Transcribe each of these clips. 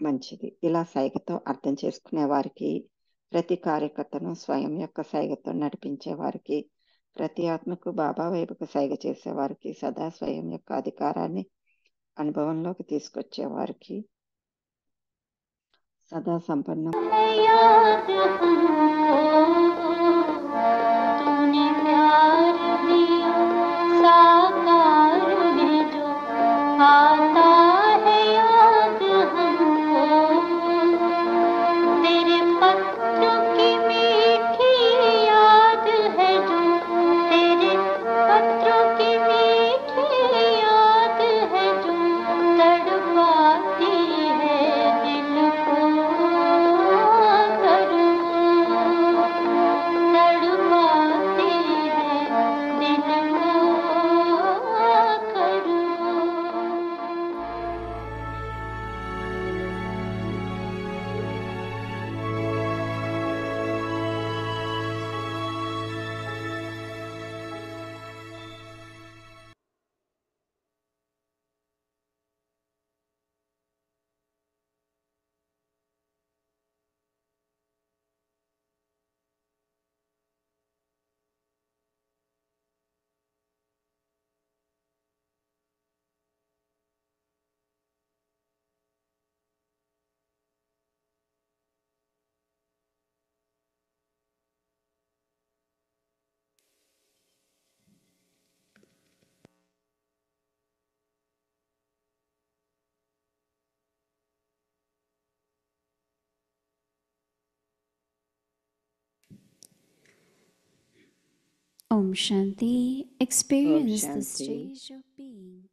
మంచిది. ఇలా సైగతో అర్థం చేసుకునే వారికి, ప్రతి కార్యకర్తను స్వయం యొక్క సైగతో నడిపించే వారికి, ప్రతి ఆత్మకు బాబా వైపుకు సైగ చేసేవారికి, సదా స్వయం యొక్క అధికారాన్ని అనుభవంలోకి తీసుకొచ్చేవారికి, సదా సంపన్నం याद हमको तूने प्यार दिया साकार में जो आता है याद हमको तेरे पत्र की मीठी याद है जो तेरे पत्र की मीठी याद है जो तड़पाती है दिल को तड़पाती है दिल को करूँ Om Shanti. Experience the Shanti. stage of being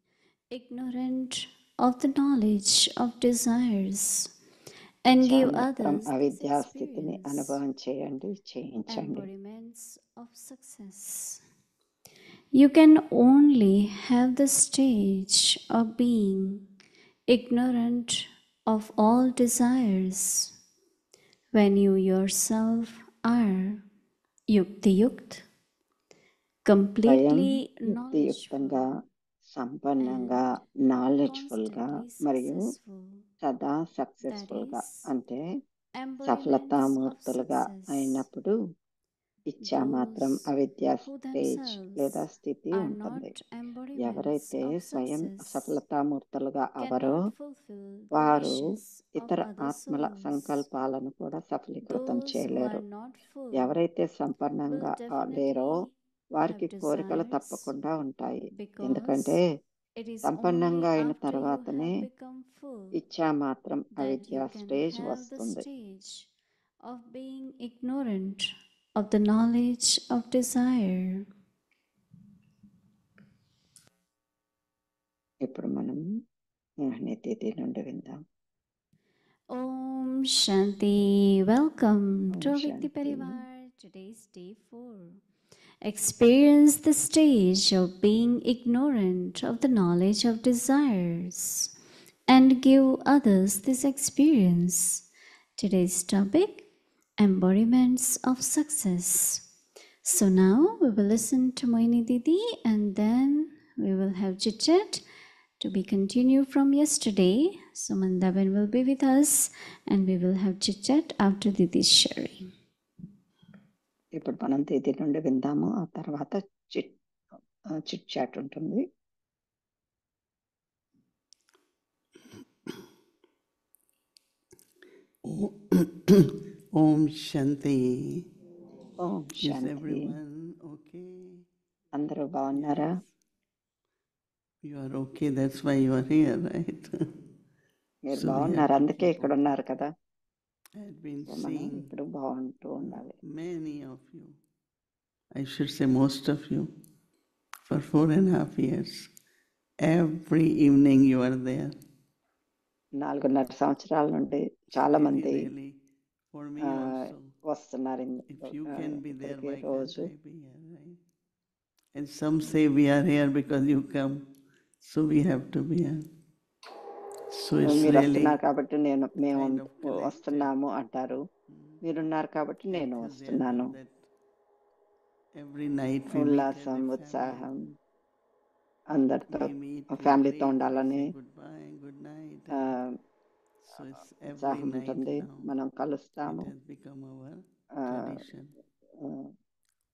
ignorant of the knowledge of desires and give మాత్రం others this అవిద్యా స్థితిని experience, అనుభవం చేయించండి. embodiments of success. You can only have the stage of being ignorant of all desires when you yourself are yukti-yukt, స్వయం completely యుక్తియుక్తంగా, knowledgeable సంపన్నంగా, and నాలెడ్జ్ఫుల్గా constantly మరియు successful. సదా That సక్సెస్ఫుల్గా is అంటే embodiments of సఫలతామూర్తులుగా success. అయినప్పుడు ఇచ్ఛామాత్రం Those అవిద్యా who stage లేదా themselves స్థితి are ఉంటుంది. not embodiments ఎవరైతే of స్వయం success సఫలతామూర్తులుగా అవరో cannot fulfill the వారు wishes of ఇతర other ఆత్మల souls. సంకల్పాలను కూడా సఫలీకృతం Those who చేయలేరు. are not full ఎవరైతే will సంపన్నంగా లేరో definitely వారికి have కోరికలు desires తప్పకుండా ఉంటాయి. because ఎందుకంటే it is సంపన్నంగా only అయిన after you తర్వాతనే have become full ఇచ్ఛామాత్రం that అవిద్యా you can stage have the వస్తుంది. stage of being ignorant of the knowledge of desire. ఇప్పుడు మనం మోహిని తిథి నుండి విందాం. Om Shanti. Welcome Om to Vikti Shanti. Parivar. Today's day 4. Experience the stage of being ignorant of the knowledge of desires and give others this experience. Today's topic, embodiments of success. So now we will listen to Moini Didi and then we will have chit chat to be continued from yesterday. So Mandaban will be with us and we will have chit chat after Didi's sharing. ఇప్పుడు మనం తిథి నుండి విందాము. ఆ తర్వాత chit chat ఉంటుంది. Om Shanti. Om Is Shanti. everyone okay? అందరూ బాగున్నారా? You are okay, that's why you are here, right? మీరు So we బాగున్నారు, have to అందుకే keep ఇక్కడ on. ఉన్నారు కదా. I had been సో మనం seeing ఇప్పుడు బాగుంటూ ఉండాలి. many of you, I should say most of you, for 4.5 years. Every evening you are there. 4.5 సంవత్సరాల నుండి చాలా మంది Really, for me also. వస్తున్నారు If you can be there, ఇక్కడికి why can't రోజు. I be here, right? And some say we are here because you come, so we have to be here. So it's మీరు really వస్తున్నారు కాబట్టి మేము kind of collective వస్తున్నాము అంటారు. మీరున్నారు కాబట్టి నేను వస్తున్నాను. enthusiasm that every night we meet as ఉల్లాసం, a family. ఉత్సాహం, అందరితో We meet, we ఫ్యామిలీతో greet, we ఉండాలని say goodbye, good night. ఆ, So it's every ఉత్సాహం night ఉంటుంది. now. మనం It కలుస్తాము, has become our ఆ, tradition. ఆ,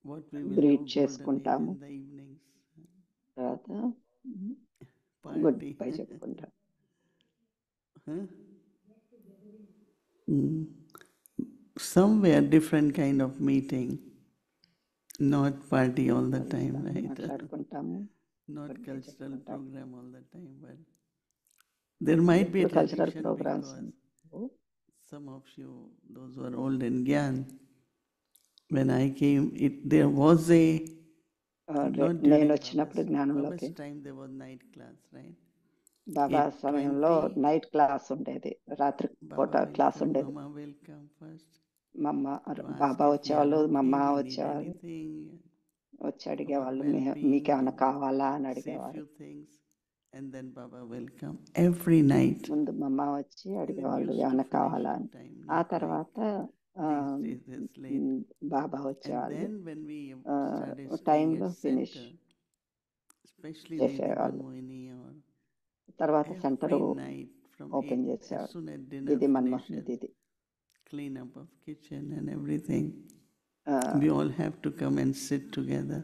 What we will do greet golden age చేసుకుంటాము, in the evenings. తర్వాత గుడ్ Party. బై చెప్పుకుంటాం. Huh? Somewhere different kind of meeting, not party all the time, కలుస్తాము, right? మాట్లాడుకుంటాము, Not good bye cultural చెప్పుకుంటాం. program all the time, but there might be a ఎప్పుడు cultural tradition programmes because some of you, those who are old in Gyan, when I came, there was a not నేను during వచ్చినప్పుడు జ్ఞానంలోకి Baba's time there was night class, right? బాబా 8:20, సమయంలో night class ఉండేది, రాత్రి పూట Baba will class come, ఉండేది. Mama will come first మా అమ్మ to ask Baba if we are వచ్చేవాళ్ళు, మా okay, అమ్మ we need వచ్చేవారు, anything, వచ్చి our అడిగేవాళ్ళు, well-being, మీకేమైనా and కావాలా అని say అడిగేవారు. few things, and then Baba will come every night. ముందు మా అమ్మ వచ్చి And it అడిగేవాళ్ళు used to ఏమైనా finish కావాలా on అని. time, ఆ not like తర్వాత these days it's late. Baba And వచ్చేవాళ్ళు, then when we started staying టైంలో at finish center, especially Didi చేసేవాళ్ళు. Manmohini, or తర్వాత centre every night from open 8, as చేసేవారు. soon as dinner Didi Manmohan finishes, Didi. clean up of kitchen and everything, ఆ, we all have to come and sit together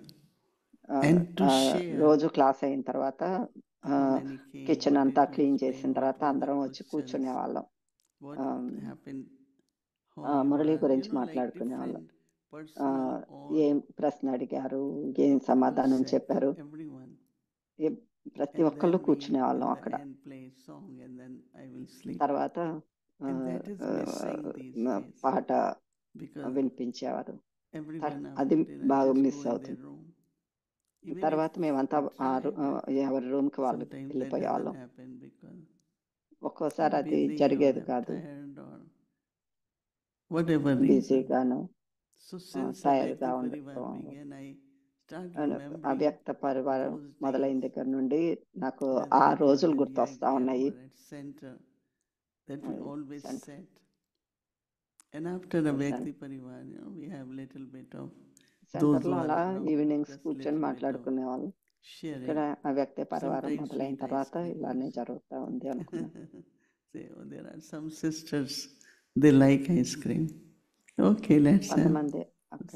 ఆ, and to ఆ, share రోజు class అయిన తర్వాత how many came, kitchen what అంతా did you clean explain, చేసిన what తర్వాత were the అందరం వచ్చి questions, కూర్చునే వాళ్ళం. what happened, how Murali you are, గురించి like మాట్లాడుకునే వాళ్ళం. different personal or ఏం ప్రశ్న అడిగారు, ఏం సమాధానం set, చెప్పారు, everyone. ప్రతి And ఒక్కళ్ళు then we కూర్చునే వాళ్ళం in the అక్కడ. end play a song and then I will sleep. తర్వాత And that is missing these days పాట because వినిపించేవారు. everyone అది after dinner బాగా just miss go in their అవుతుంది. room. Even తర్వాత if మేమంతా we try, but ఎవరి room కి వాళ్ళు sometimes that వెళ్ళిపోయే వాళ్ళం. doesn't happen because ఒక్కోసారి I'm అది busy or జరిగేది I'm కాదు, tired or whatever reason. బిజీగాను So since టైర్ Avyakta గా Parivar began, I start remembering అవ్యక్త పరివారం those మొదలైన days దగ్గర నుండి నాకు whether ఆ it was రోజులు in గుర్తొస్తా Yagya ఉన్నాయి. or at center that we always Center. sat. And after Avyakta Parivar, we have little bit of those centre who లో are అలా ఈవినింగ్స్ just కూర్చొని little bit of మాట్లాడుకునే వాళ్ళు. ఇక్కడ sharing. అవ్యక్త పరివారం Sometimes మొదలైన sweet ice తర్వాత cream ఇలానే also. జరుగుతూ ఉంది అనుకున్నా. Say, oh, there are some sisters, they like ice cream. Okay, let's have. కొంతమంది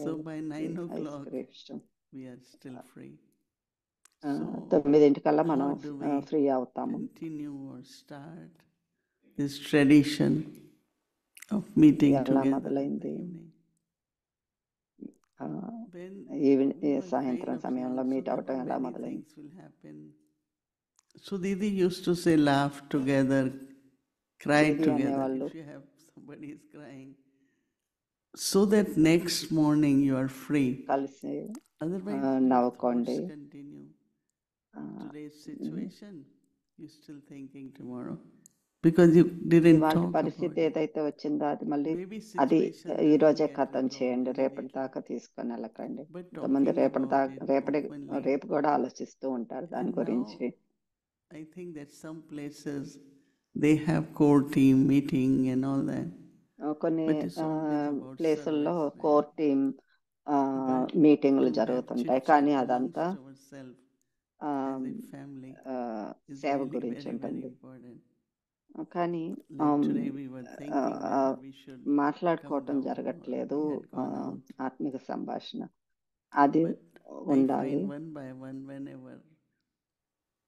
So by 9 ice o'clock, cream ఇష్టం. we are still free. 9:00 మనం how do we ఫ్రీ అవుతాము. continue or start this tradition of meeting ఎలా together in the మొదలైంది? evening? When evening we were సాయంత్రం kind of సమయంలో young, so meet there అవటం were ఎలా many మొదలైంది? things will happen. So Didi used to say, laugh together, cry Didi together. అనేవాళ్ళు, If you have somebody is crying, so that next morning you are free. కలిసి Otherwise, your నవ్వుకోండి. thoughts continue. Today's situation, you're still thinking tomorrow because you didn't ఇవాళ talk about పరిస్థితి it. ఏదైతే వచ్చిందో అది మళ్ళీ Maybe అది situation ఈ doesn't రోజే get ఖతం resolved చేయండి, రేపటి immediately, దాకా తీసుకొని వెళ్ళకండి. but కొంతమంది talking రేపటి about దాకా it రేపు openly. కూడా ఆలోచిస్తూ ఉంటారు దాని And now గురించి. I think that some places they have core team meeting and all that, కొన్ని but it's always about ప్లేసుల్లో service, right? Core team But మీటింగ్లు to have జరుగుతుంటాయి, chit-chat కానీ amongst అదంతా ourselves ఆ, as a family is సేవ really గురించి very, very ఉంటుంది. important. కానీ Like today we were thinking whether we should come మాట్లాడుకోవటం down or జరగట్లేదు, we had gone out. ఆత్మిక సంభాషణ అది But I ఉండాలి. find one by one, whenever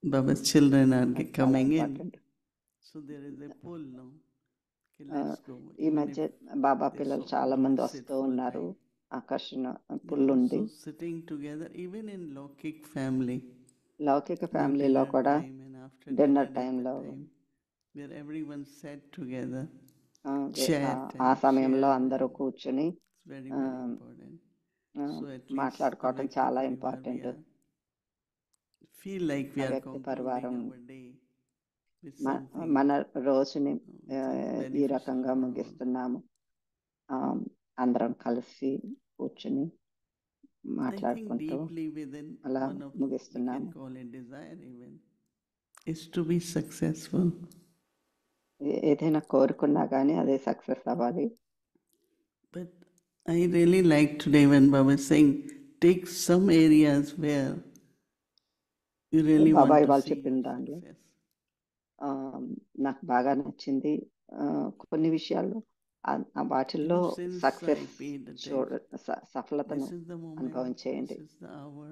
Baba's children are అది చాలా coming in, important. so there is a pull now. Okay, let's go. ఈ Even మధ్య if బాబా they పిల్లలు so చాలా మంది don't sit వస్తూ full ఉన్నారు, time. ఆకర్షణ పుల్లుంది. So sitting together, even in Lokik family, లౌకిక during ఫ్యామిలీలో dinner కూడా time and after dinner dinner at టైంలో the time, where everyone sat together, chat ఆ and సమయంలో share, అందరూ and కూర్చుని it's very, very important. So at least మాట్లాడుకోవటం Avyakta చాలా Parivar, we important. feel like we are అవ్యక్త పరివారం concluding our day with something మన రోజుని which is ఈ beneficial రకంగా for all. ముగిస్తున్నాము. అందరం కలిసి కూర్చుని I think మాట్లాడుకుంటూ deeply within అలా one of, we can ముగిస్తున్నాము. call it desire even, is to be successful. ఏదైనా కోరుకున్నా కానీ అదే సక్సెస్ అవ్వాలి. But I really like today when Baba is saying, take some areas where you really Baba want to ఇవాళ see చెప్పిన your దాంట్లో success. నాకు బాగా నచ్చింది, కొన్ని విషయాల్లో వాటిల్లో Since I success paid attention, సఫలతను this is the moment, అనుభవించేయండి. this is the hour.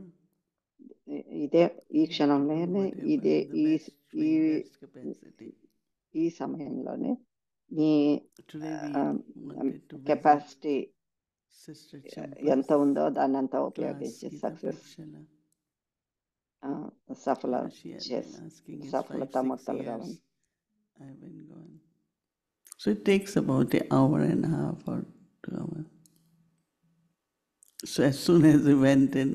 ఇదే ఈ I have to do క్షణంలోనే whatever ఇదే in the ఈ best ఈ way, best capacity. ఈ సమయంలోనే మీ Today we wanted to visit capacity Sister ఎంత Champa's ఉందో దాన్ని అంతా class, ఉపయోగించి Gita success Prakshana. Saphala She had been చేసి asking is 5-6 సఫలతామూర్తులుగా years I've been gone. So it takes about an hour and a half or 2 hours. So as soon as we went in,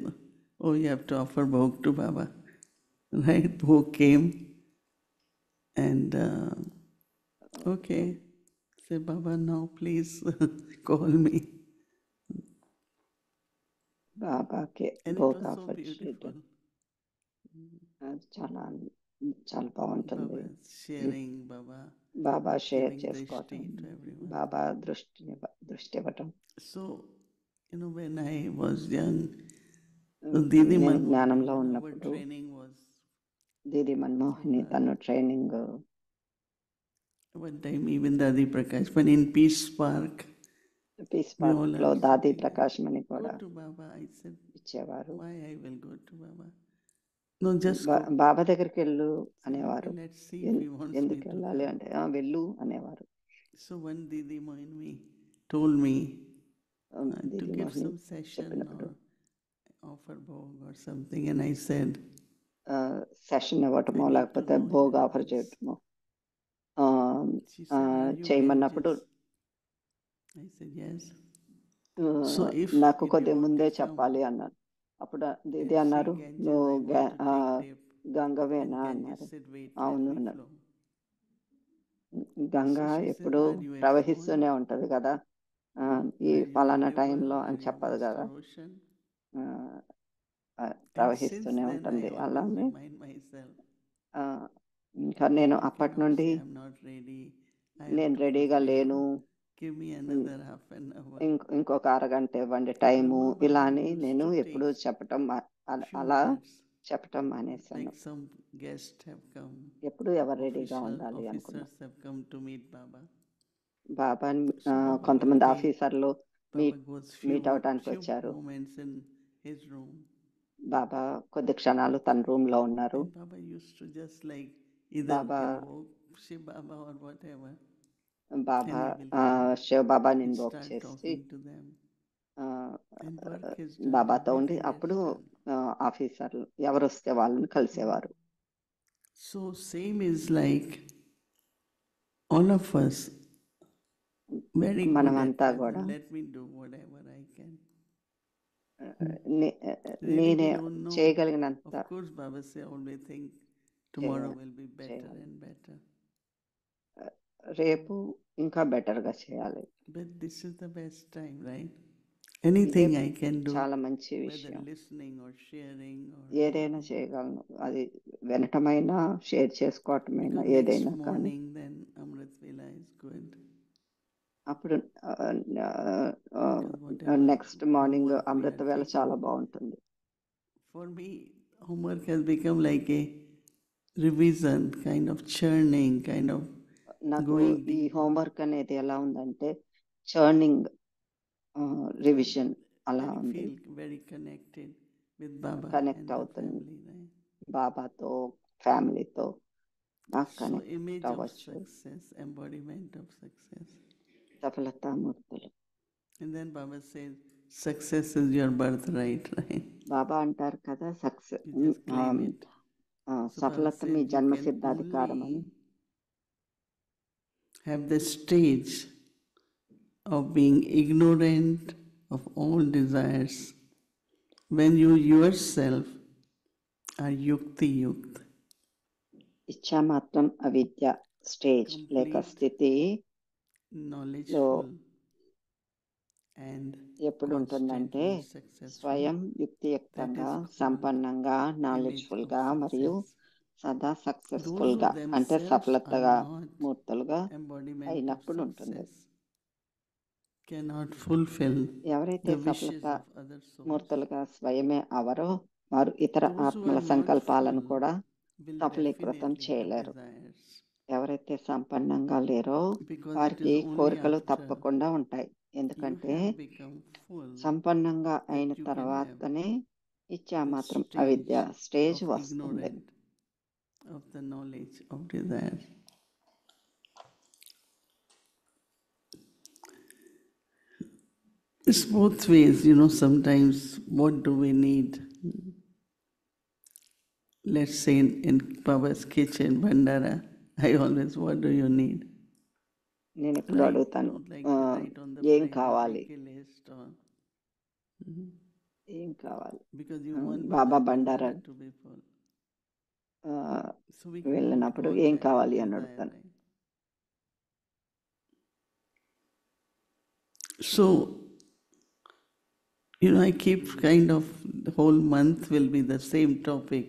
oh, you have to offer bhog to Baba. Right? Bhog came and okay. Say, Baba, now please call me. బాబాకి And it Bhog was so offer beautiful. చాలా చాలా బాగుంటుంది. Baba is sharing, Baba Baba share giving చేసుకోవటం, drishti to everyone. బాబా దృష్టి ఇవ్వటం. So, when I was young, Didi నేను Manmohani, జ్ఞానంలో our ఉన్నప్పుడు training was దీది మన్మోహిని తను training one time even Dadi Prakash, when in Peace Park, peace we all park లో are Dadi sitting Prakash Mani there. కూడా Go to Baba. I said, ఇచ్చేవారు. why I will go to Baba? No, just go. బాబా దగ్గరికి వెళ్ళు So, అనేవారు. okay, let's see if he wants me ఎందుకు to వెళ్ళాలి come. అంటే వెళ్ళు అనేవారు. So one Didi Mohini told me, to Didi give Mohini some session చెప్పినప్పుడు or offer bhog or something, and I said, session I ఇవ్వటమో need to లేకపోతే know in Bhog offer advance. చేయటమో She said, are you చేయమన్నప్పుడు religious? I said, yes. So if నాకు a కొద్దిగా ముందే devotee come చెప్పాలి అన్నాను. అప్పుడు దీది and అన్నారు, say, Ganges, నువ్వు I want to take dip, and గంగవేనా అన్నారు. Ganges said, wait, అవును let me అన్నారు. flow. Ganga So she said, ఎప్పుడు are you a ప్రవహిస్తూనే pond? ఉంటది కదా, ఈ Are you a ఫలానా river? టైంలో Are అని you చెప్పదు vast కదా, ocean? And since ప్రవహిస్తూనే then, I ఉంటుంది. always అలానే remind myself, ఇంకా నేను you అప్పటి cannot నుండి say, I'm not ready. I have నేను to రెడీగా fulfill. లేను, Give me another half an hour. ఇంకొక అరగంట ఇవ్వండి టైము, Brahma ఇలా Baba అని used నేను to ఎప్పుడు take చెప్పటం few అలా minutes, చెప్పటం మానేశాను. like some guests have come, ఎప్పుడు ఎవరు రెడీగా ఉండాలి అనుకున్నా. officers have come to meet Baba. బాబాని So Baba కొంతమంది will take, ఆఫీసర్లు Baba goes మీట్ అవటానికి few వచ్చారు. moments in his room. బాబా కొద్ది క్షణాలు తన రూమ్ లో ఉన్నారు. And Baba used to just like either Baba invoke Shiv Baba or whatever, Baba and he will come Shiva బాబాని and ఇన్వోక్ start చేసి talking to them. And work is done, బాబాతో ఉండి everything అప్పుడు gets done. ఆఫీసర్లు ఎవరు వస్తే వాళ్ళని కలిసేవారు. So same is like all of us very good at మనమంతా కూడా present. Let me do whatever I can. నేనే we don't know. చేయగలిగినంత Of course, Baba say always think tomorrow will be better and better. రేపు ఇంకా better గా చేయాలి. But this is the best time, right? Anything I can do, చాలా మంచి whether విషయం. listening or sharing or ఏదైనా చేయగలను, అది వినటమైనా షేర్ చేసుకోవటమైనా because ఏదైనా next కానీ. morning then Amrit Vela is good. అప్పుడు నెక్స్ట్ మార్నింగ్ అమృత వేళ చాలా బాగుంటుంది. For me, homework has become like a revision, kind of churning, kind of నాకు going ఈ deeper. హోంవర్క్ అనేది ఎలా ఉందంటే చర్నింగ్ రివిజన్ అలా I ఉంది. feel very connected with Baba connect and the అవుతుంది family, right? బాబాతో, ఫ్యామిలీతో బాగా So కనెక్ట్ image of అవ్వచ్చు. success, embodiment of success. సఫలతామూర్తులు. And then Baba says, success is your birthright, right? బాబా అంటారు కదా, You just claim it. So సఫలత Baba మీ says, జన్మ you can సిద్ధాధికారం అని. only have the stage of being ignorant of all desires when you yourself are yukti yukt. ఇచ్ఛామాత్రం అవిద్య stage లేక స్థితి knowledgeful and ఎప్పుడు ఉంటుందంటే constantly successful. స్వయం యుక్తియుక్తంగా, That is called సంపన్నంగా, image నాలెడ్జ్ఫుల్ of గా మరియు success. సదా Those సక్సెస్ఫుల్ who గా అంటే themselves సఫలతగా are not మూర్తులుగా embodiment of అయినప్పుడు ఉంటుంది. success cannot fulfill ఎవరైతే the wishes సఫలత of other souls. మూర్తులుగా స్వయమే అవరో వారు ఇతర Those who ఆత్మల are not సంకల్పాలను full కూడా will సఫలీకృతం definitely have చేయలేరు. desires. ఎవరైతే సంపన్నంగా లేరో because it వారికి is only కోరికలు after తప్పకుండా ఉంటాయి. you ఎందుకంటే have become full సంపన్నంగా అయిన that you can have తర్వాతనే ఇచ్చా the మాత్రం stage అవిద్య స్టేజ్ of వస్తుంది. ignorant of the knowledge of desire. It's both ways, sometimes what do we need? Let's say in Baba's kitchen, Bandara, I always, what do you need? నేను ఇప్పుడు Right? అడుగుతాను, Not like right on the ఏం plate, కావాలి, make a list or ఏం కావాలి, because you want Baba Baba's Bhandara Bandara to be full. ఆ, So we వెళ్ళినప్పుడు won't ఏం contact కావాలి the అని desire, అడుగుతాను. right? So, I keep kind of, the whole month will be the same topic.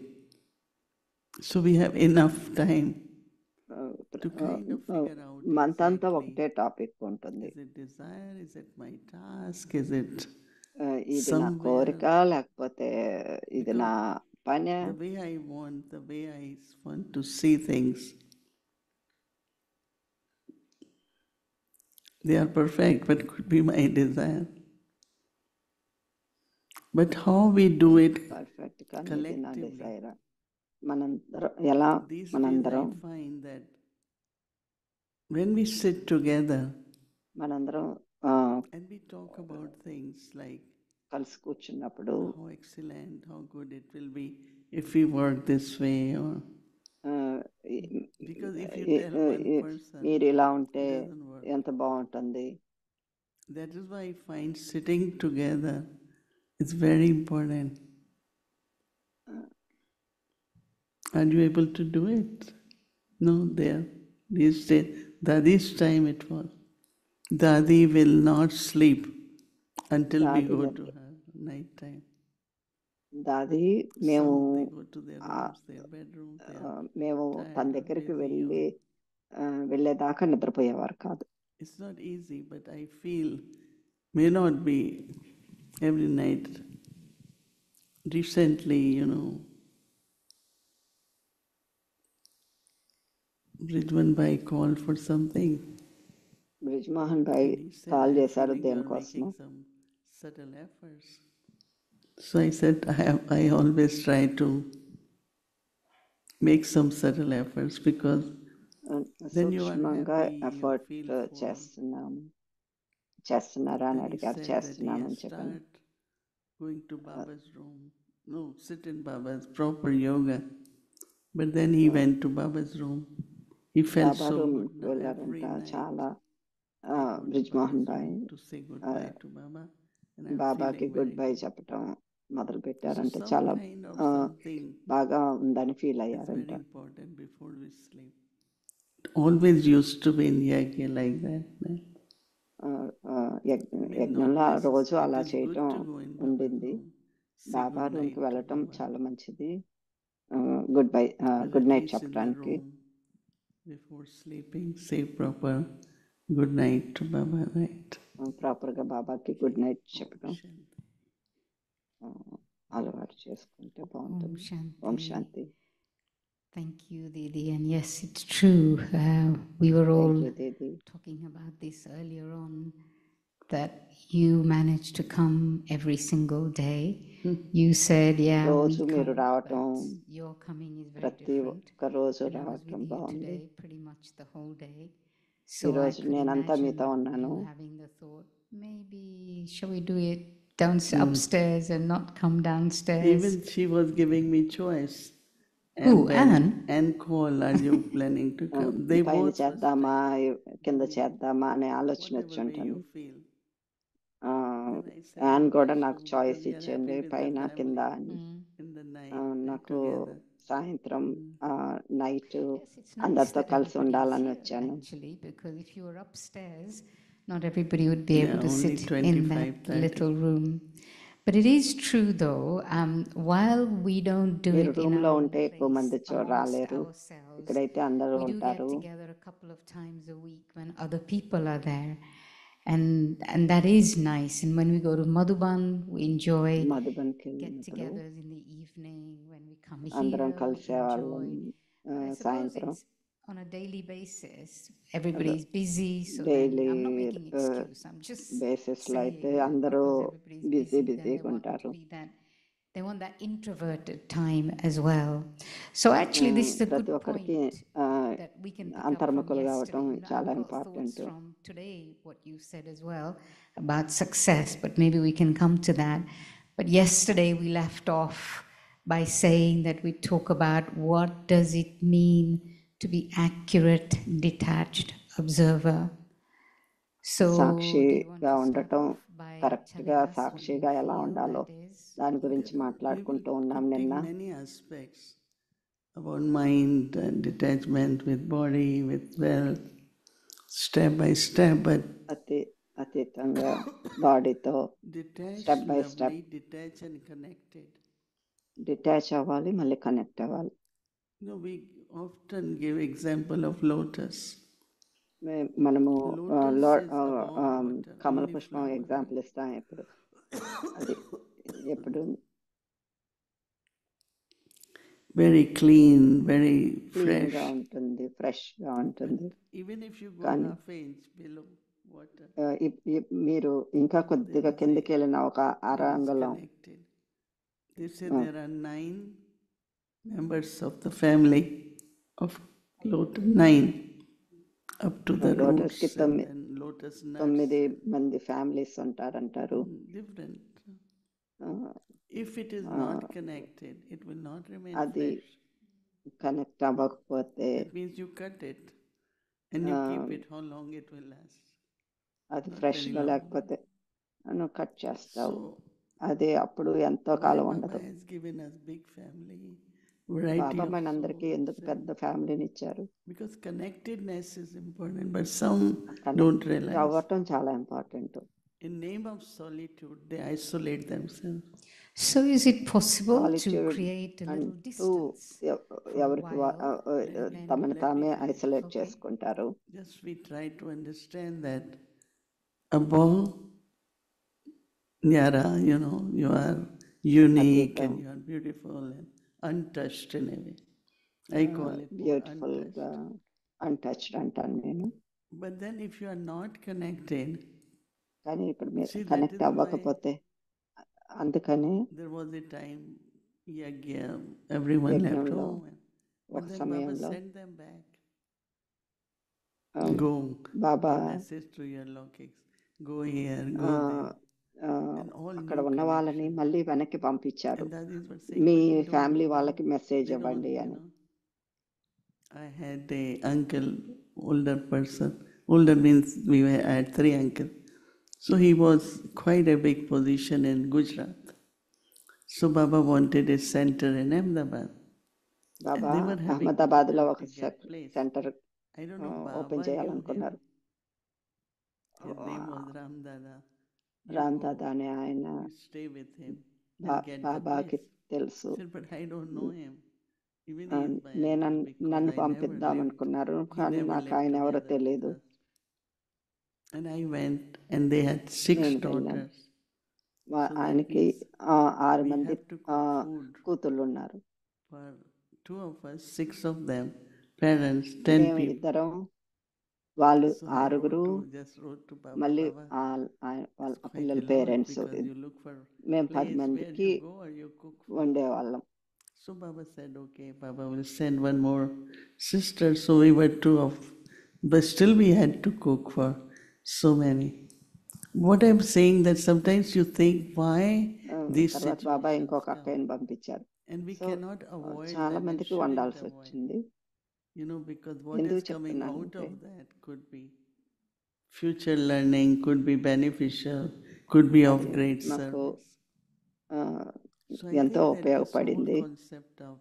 So we have enough time to kind of figure out month అంతా exactly, ఒకటే topic ఉంటుంది. is it desire, is it my task, is it ఇది నా somewhere, కోరిక లేకపోతే ఇది నా పని. the way I want to see things, they are perfect, but could be my desire. But how we do it perfect కానీ ఇది నా collectively, డిజైర్. మనందరం ఎలా these days మనందరం I find that when we sit together మనందరం and we talk about things like కలిసి కూర్చున్నప్పుడు how excellent, how good it will be if we work this way, or because if you tell one person, మీరు ఇలా it ఉంటే doesn't work. ఎంత బాగుంటుంది. That is why I find sitting together is very important. Are you able to do it? No, there. These days, Dadi's time it was. Dadi will not sleep until we Dadi go will- to her night time. దాది మేము Some they go to their rooms, their bedrooms, they are మేము tired తన or దగ్గరికి busy వెళ్ళి or- వెళ్ళేదాకా నిద్రపోయేవారు కాదు. It's not easy, but I feel may not be every night. Recently, Brijman Bhai called for something. Brijmohan Bhai And he said, call "I'm చేశారు feeling you're దేనికోసం. making some subtle efforts." So I said, I always try to make some subtle efforts because then you are సూక్ష్మంగా happy, you effort feel full. చేస్తున్నారా అని Then he అడిగారు. said that చేస్తున్నానని చెప్పాను. start going to Baba's room. No, sit in Baba's proper yoga. But then he went to Baba's room. He felt Baba so room good. Now every వెళ్ళారంట. night చాలా I go to Brijmohan Baba's Bhai room to say goodbye to Baba, and I'm బాబాకి feeling good very by good. చెప్పటం మొదలు So పెట్టారంటే some చాలా kind of something బాగా ఉందని feel is అయ్యారంట. very important before we sleep. It always used to be in Yagya like that. యజ్ఞంలో ఆ రోజు అలా It is good చేయటం to go in Baba's ఉండింది. room, say బాబా good రూమ్కి night to వెళ్ళటం Baba, చాలా మంచిది. Good bye or good at night least in the చెప్పడానికి. room before sleeping, say proper good night to Baba, right? ప్రాపర్గా బాబాకి good night చెప్పడం Shanti. అలవాటు చేసుకుంటే Om బాగుంటుంది. Shanti. Om Shanti. Thank you, Didi. And yes, it's true. We were all thank you Didi. talking about this earlier on, that you managed to come every single day. You said, yeah, we రోజు మీరు come, రావటం, but your coming is very ప్రతి different. ఒక్క రోజు And I was రావటం with you బాగుంది. today pretty much the whole day. ఈ So I రోజు could నేనంతా imagine మీతో ఉన్నాను. you having the thought, maybe shall we do it upstairs and not come downstairs? Even she was giving me choice. Who, then Anne? Anne called, are you planning to come? They పైన both first చేద్దామా time, కింద చేద్దామా అనే ఆలోచన whatever వచ్చి way ఉంటుంది. you feel. ఆ, Then I said, an okay, కూడా so నాకు because చాయిస్ we are ఇచ్చింది happy with the పైన కింద family అని. Mm. in the night నాకు together. సాయంత్రం నైట్ Yes, it's nice అందరితో that కలిసి everybody is ఉండాలని here, వచ్చాను. actually, because if you were upstairs, not everybody would be able Yeah, to only sit 25, in that 30. little room. But it is true, though, while we don't do మీరు it in room లో our own ఉంటే ఎక్కువ place మంది amongst రాలేరు. ourselves, ఇక్కడైతే అందరూ we do get ఉంటారు. together a couple of times a week when other people are there. And that is nice. And when we go to Madhuban, we enjoy మధుబన్కి వెళ్ళినప్పుడు get-togethers in the evening. When we come here, అందరం we కలిసేవాళ్ళం enjoy. But I suppose సాయంత్రం. it's on a daily basis, everybody's busy, so then daily I'm not making excuse. I'm just బేసిస్లో అయితే saying అందరూ because everybody's busy, then they బిజీగా want ఉంటారు. to be that. They want that introverted time as well. So actually, this is a ప్రతి good ఒక్కరికి point that we can pick up from అంతర్ముఖులు కావటం yesterday. Now, చాలా I've got important. thoughts from today, what you said as well about success, but maybe we can come to that. But yesterday we left off by saying that we talk about what does it mean to be accurate, detached observer. So do you want సాక్షిగా to start ఉండటం, off by కరెక్ట్గా telling us what సాక్షిగా you ఎలా feel ఉండాలో that is? దాని గురించి మాట్లాడుకుంటూ ఉన్నాం నిన్న. Many aspects about mind and detachment with body, with wealth, step by step, but అతీతంగా బాడీతో detached, step by step lovely, detached and connected. Detach అవ్వాలి, మళ్ళీ కనెక్ట్ అవ్వాలి. You know, we often give example of lotus. మనము Lotus is above water, కమల only పుష్పం flower, example ఇస్తాం. ఎప్పుడు అది ఎప్పుడు very clean, very fresh. క్లీన్గా ఉంటుంది, ఫ్రెష్గా ఉంటుంది. Even if you go కానీ half inch below water, మీరు ఇంకా కొద్దిగా కిందికి వెళ్ళిన ఒక it is అరంగళం connected. They say there are 9 members of the family of lotus, 9 up to the lotus కి roots, and then lotus nuts. 9 మంది ఫ్యామిలీస్ ఉంటారంటారు. Different. ఆ, If it is not connected, it will not remain అది fresh. Connect అవ్వకపోతే That means you cut it and you keep it. How long it will last? అది Not ఫ్రెష్గా very long. లేకపోతే నువ్వు cut చేస్తావు. So అది అప్పుడు ఎంతో why కాలం Baba ఉండదు. has given us big family, variety Baba of మనందరికీ ఎందుకు souls, పెద్ద ఫ్యామిలీని ఇచ్చారు? because connectedness is important, but some connect don't realize. అవ్వటం చాలా important. In name of solitude, they isolate themselves. So is it possible to solitude create a little అంటూ distance for a ఎవరికి while? తమను Let తామే me finish. Isolate Okay. చేసుకుంటారు. Just we try to understand that above Nyara, you know, you are unique and you are beautiful and untouched in a way. I call it more beautiful గా untouched. Untouched అంటాను నేను. But then if you are not connected, కానీ ఇప్పుడు మీరు see, that connect is why అవ్వకపోతే, అందుకని there was a time, Yagya, everyone left యజ్ఞంలో home. But ఒక then Baba సమయంలో sent them back. Go, Baba give message to your lokiks. Go here, go there. And all అక్కడ new ఉన్న వాళ్ళని connection. మళ్ళీ వెనక్కి పంపించారు. And that is what saying, me but they don't family know. వాళ్ళకి message They don't, ఇవ్వండి you అని. know. I had a uncle, older person. Older means I had 3 uncles. So he was quite a big position in Gujarat. So Baba wanted a center in Ahmedabad. Baba they were having Ahmedabad లో ఒక difficult to get place. Centre I don't know, open Baba knew him. చేయాలనుకున్నారు. His name was Ram Dada. Ram Dada అనే ఆయన You stay with him and get the బాబాకి place. తెలుసు. I said, but I don't know him. Even he is my నేను uncle because నన్ను I never పంపిద్దాం lived. అనుకున్నారు, He కానీ never నాకు lived ఆయన ఎవరో together తెలియదు. with us. And I went, and they had 6 నేను వెళ్ళాను. daughters. So that ఆయనకి means 6 we మంది have to cook food కూతుళ్ళు ఉన్నారు. for 2 of us, 6 of them, parents, 10 మేము people. ఇద్దరం, వాళ్ళు So I 6 just wrote to Baba, మళ్ళీ Baba, వాళ్ళ it's quite పిల్లల a lot parents. because you look for మేము place 10 where మందికి you go or you cook food. వండేవాళ్ళం. So Baba said, okay, Baba will send one more sister. So we were 2 of, but still we had to cook for so many. What I'm saying that sometimes you think why these తర్వాత బాబా situations ఇంకొక come, అక్కయ్యని పంపించారు. and we So, cannot avoid చాలా them and మందికి shouldn't వండాల్సి avoid. వచ్చింది. You know, because what ఎందుకు is coming out చెప్తున్నానంటే, of that could be future learning, could be beneficial, could be of అది great మాకు service. So I ఎంతో think that this whole ఉపయోగపడింది, concept of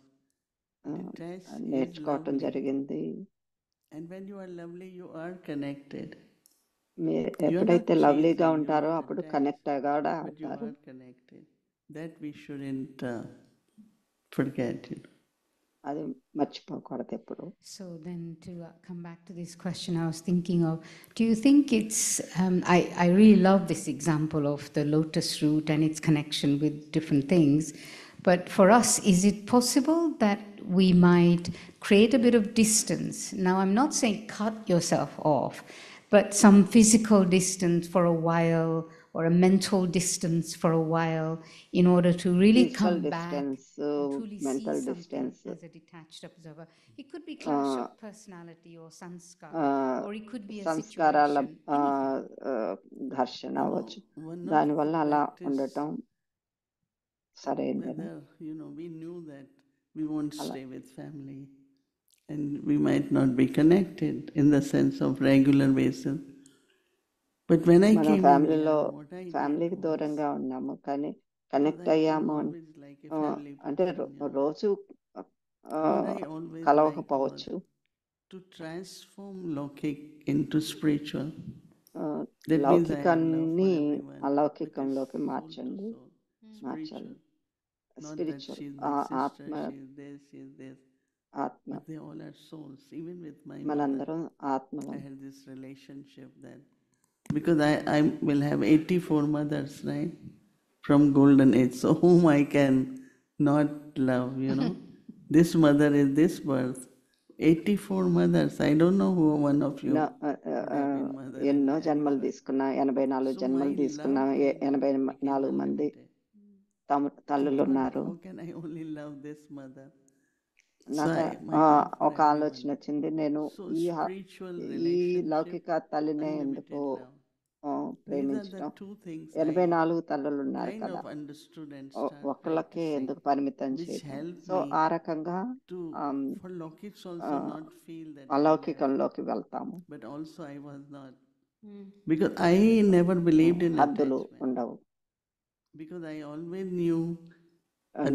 detached is నేర్చుకోవటం lovely. జరిగింది. And when you are lovely, you are connected. మీరు You are not ఎప్పుడైతే లవ్లీగా chasing, you are ఉంటారో not అప్పుడు attached, కనెక్ట్ కూడా but you అవుతారు. are connected. That we shouldn't forget. You know. అది మర్చిపోకూడదు ఎప్పుడు. So then to come back to this question I was thinking of, do you think it's, I really love this example of the lotus root and its connection with different things, But for us, is it possible that we might create a bit of distance? Now, I'm not saying cut yourself off, but some physical distance for a while, or a mental distance for a while, in order to really physical come back distance, and truly see mental something distance, as a detached observer. It could be clash of personality or sanskar, or it could be a సంస్కారాల situation, anything. ఘర్షణ అవ్వచ్చు. one of దానివల్ల the అలా practice, ఉండటం సరైనది. whether we knew that we won't అలా stay with family and we might not be connected in the sense of regular basis. But when I మన came ఫ్యామిలీలో India, what I did ఫ్యామిలీకి was, దూరంగా ఉన్నాము, కానీ because connect I'm అయ్యాము always like a ఆ, family అంటే person, రోజు ఆ, what I always liked was కలవకపోవచ్చు. to transform Lokik into spiritual. ఆ, That means I have love for లౌకికాన్ని everyone, but it's అలౌకికంలోకి soul to మార్చండి, soul, మార్చాలి. spiritual. Not that spiritual, she's my sister, ఆత్మ she's this, she's this, ఆత్మ but they all are souls. Even with my mother, మనందరం I ఆత్మలం. had this relationship that, because I will have 84 mothers, right, from golden age, so whom I can not love, This mother is this birth. 84 mothers. I don't know who one of you నా- would have been mother in ఎన్నో any జన్మలు birth. తీసుకున్నా, 84 So జన్మలు my తీసుకున్నా, love for them 84 became మంది unlimited. తల్లులు But ఉన్నారు. how can I only love this mother? So నాకు my love for ఒక ఆలోచన everyone. వచ్చింది, నేను So ఈ spiritual ఈ relationship, లౌకిక తల్లినే ఎందుకు unlimited love. These are the ప్రేమించడం. two things 84 తల్లులు ఉన్నారు kind కదా, of understood and start ఒక్కళ్ళకే practicing, ఎందుకు పరిమితం which చేయటం. helped సో me ఆ రకంగా to, ఆమ్, for Lokiks ఆ, also not feel that I left, అలౌకికంలోకి వెళ్తాము. but also I was not. Because I never believed in హద్దులు attachment. ఉండవు. Because I always knew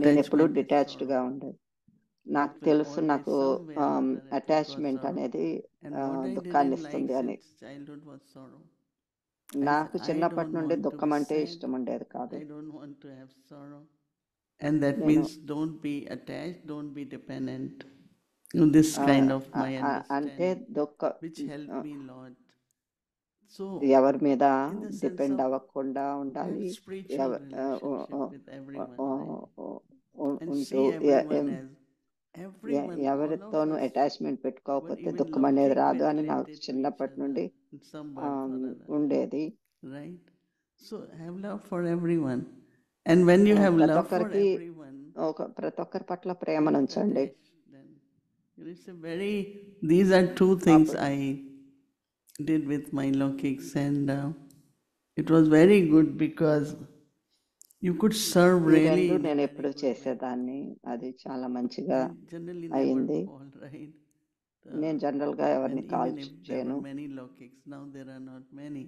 నేను ఎప్పుడు attachment is డిటాచ్డ్ గా sorrow. ఉండేది. నాకు It will తెలుసు, always నాకు some way or other it will cause attachment sorrow. అనేది And what I దుఃఖాన్ని didn't like ఇస్తుంది అని. since childhood was sorrow. నాకు I చిన్నప్పటి don't నుండి want to దుఃఖం be అంటే sad. ఇష్టం ఉండేది కాదు. I don't want to have sorrow. And that నేను means don't be attached, don't be dependent. This kind of my అంటే understanding, which helped me a lot. So ఎవరి మీద in the sense depend of అవ్వకుండా have ఉండాలి. spiritual relationship with everyone, right? And ఉంటూ see everyone as everyone, all of ఎవరితోనూ us attachment were పెట్టుకోకపోతే even దుఃఖం అనేది Lokik రాదు అని related నాకు to each చిన్నప్పటి other నుండి in some birth or other, ఉండేది. right? So have love for everyone. And when you have ప్రతి love for ఒక్కరికి everyone, ప్రతి ఒక్కరి పట్ల ప్రేమను not ఉంచండి. attached, then it's a very, these are two things I did with my Lokiks, and it was very good because you could serve ఈ really రెండు in a నేను very ఎప్పుడు good way. చేసేదాన్ని, అది చాలా మంచిగా I generally never అయింది. call, right? నేను జనరల్ గా And ఎవరిని కాల్ even if there చేయను. were many Lokiks, now there are not many.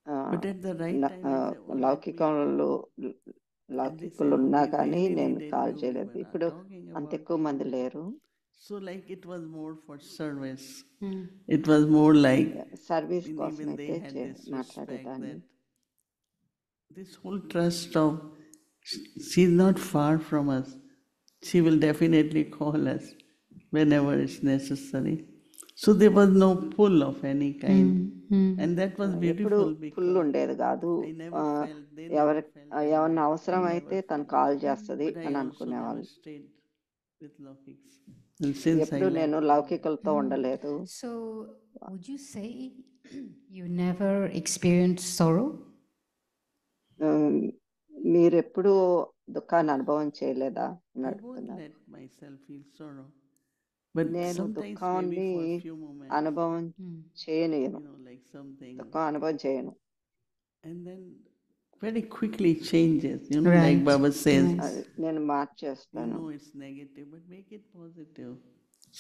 ఆ, But at the right time, I say, oh, let me call. లౌకికంలో And they say, లౌకికులు oh, ఉన్నా we కానీ really నేను needed call you. We చేయలేదు. were ఇప్పుడు talking అంత about ఎక్కువ మంది you. లేరు. So like it was more for service. It was more like, service and కోసం even they అయితే had this respect మాట్లాడేదాన్ని. that this whole trust of she's not far from us. She will definitely call us whenever it's necessary. So there was no pull of any kind. And that was ఎప్పుడు beautiful full because ఉండేది కాదు. I never felt, they ఎవరి never felt any. ఏమన్నా అవసరం I అయితే never తను felt. Call చేస్తుంది But I అని also అనుకునేవాళ్ళు. never stayed with Lokiks. And since I ఎప్పుడు నేను left, లౌకికులతో ఉండలేదు. So, would you say you never experienced sorrow? మీరు ఎప్పుడు దుఃఖాన్ని అనుభవం చేయలేదా అని I won't అడుగుతున్నారు. let myself feel sorrow. But నేను sometimes దుఃఖాన్ని maybe for a few moments, అనుభవం చేయను. like something, దుఃఖం అనుభవం చేయను. and then very quickly changes, like Right. Baba says, అది నేను మార్చేస్తాను. it's negative, but make it positive.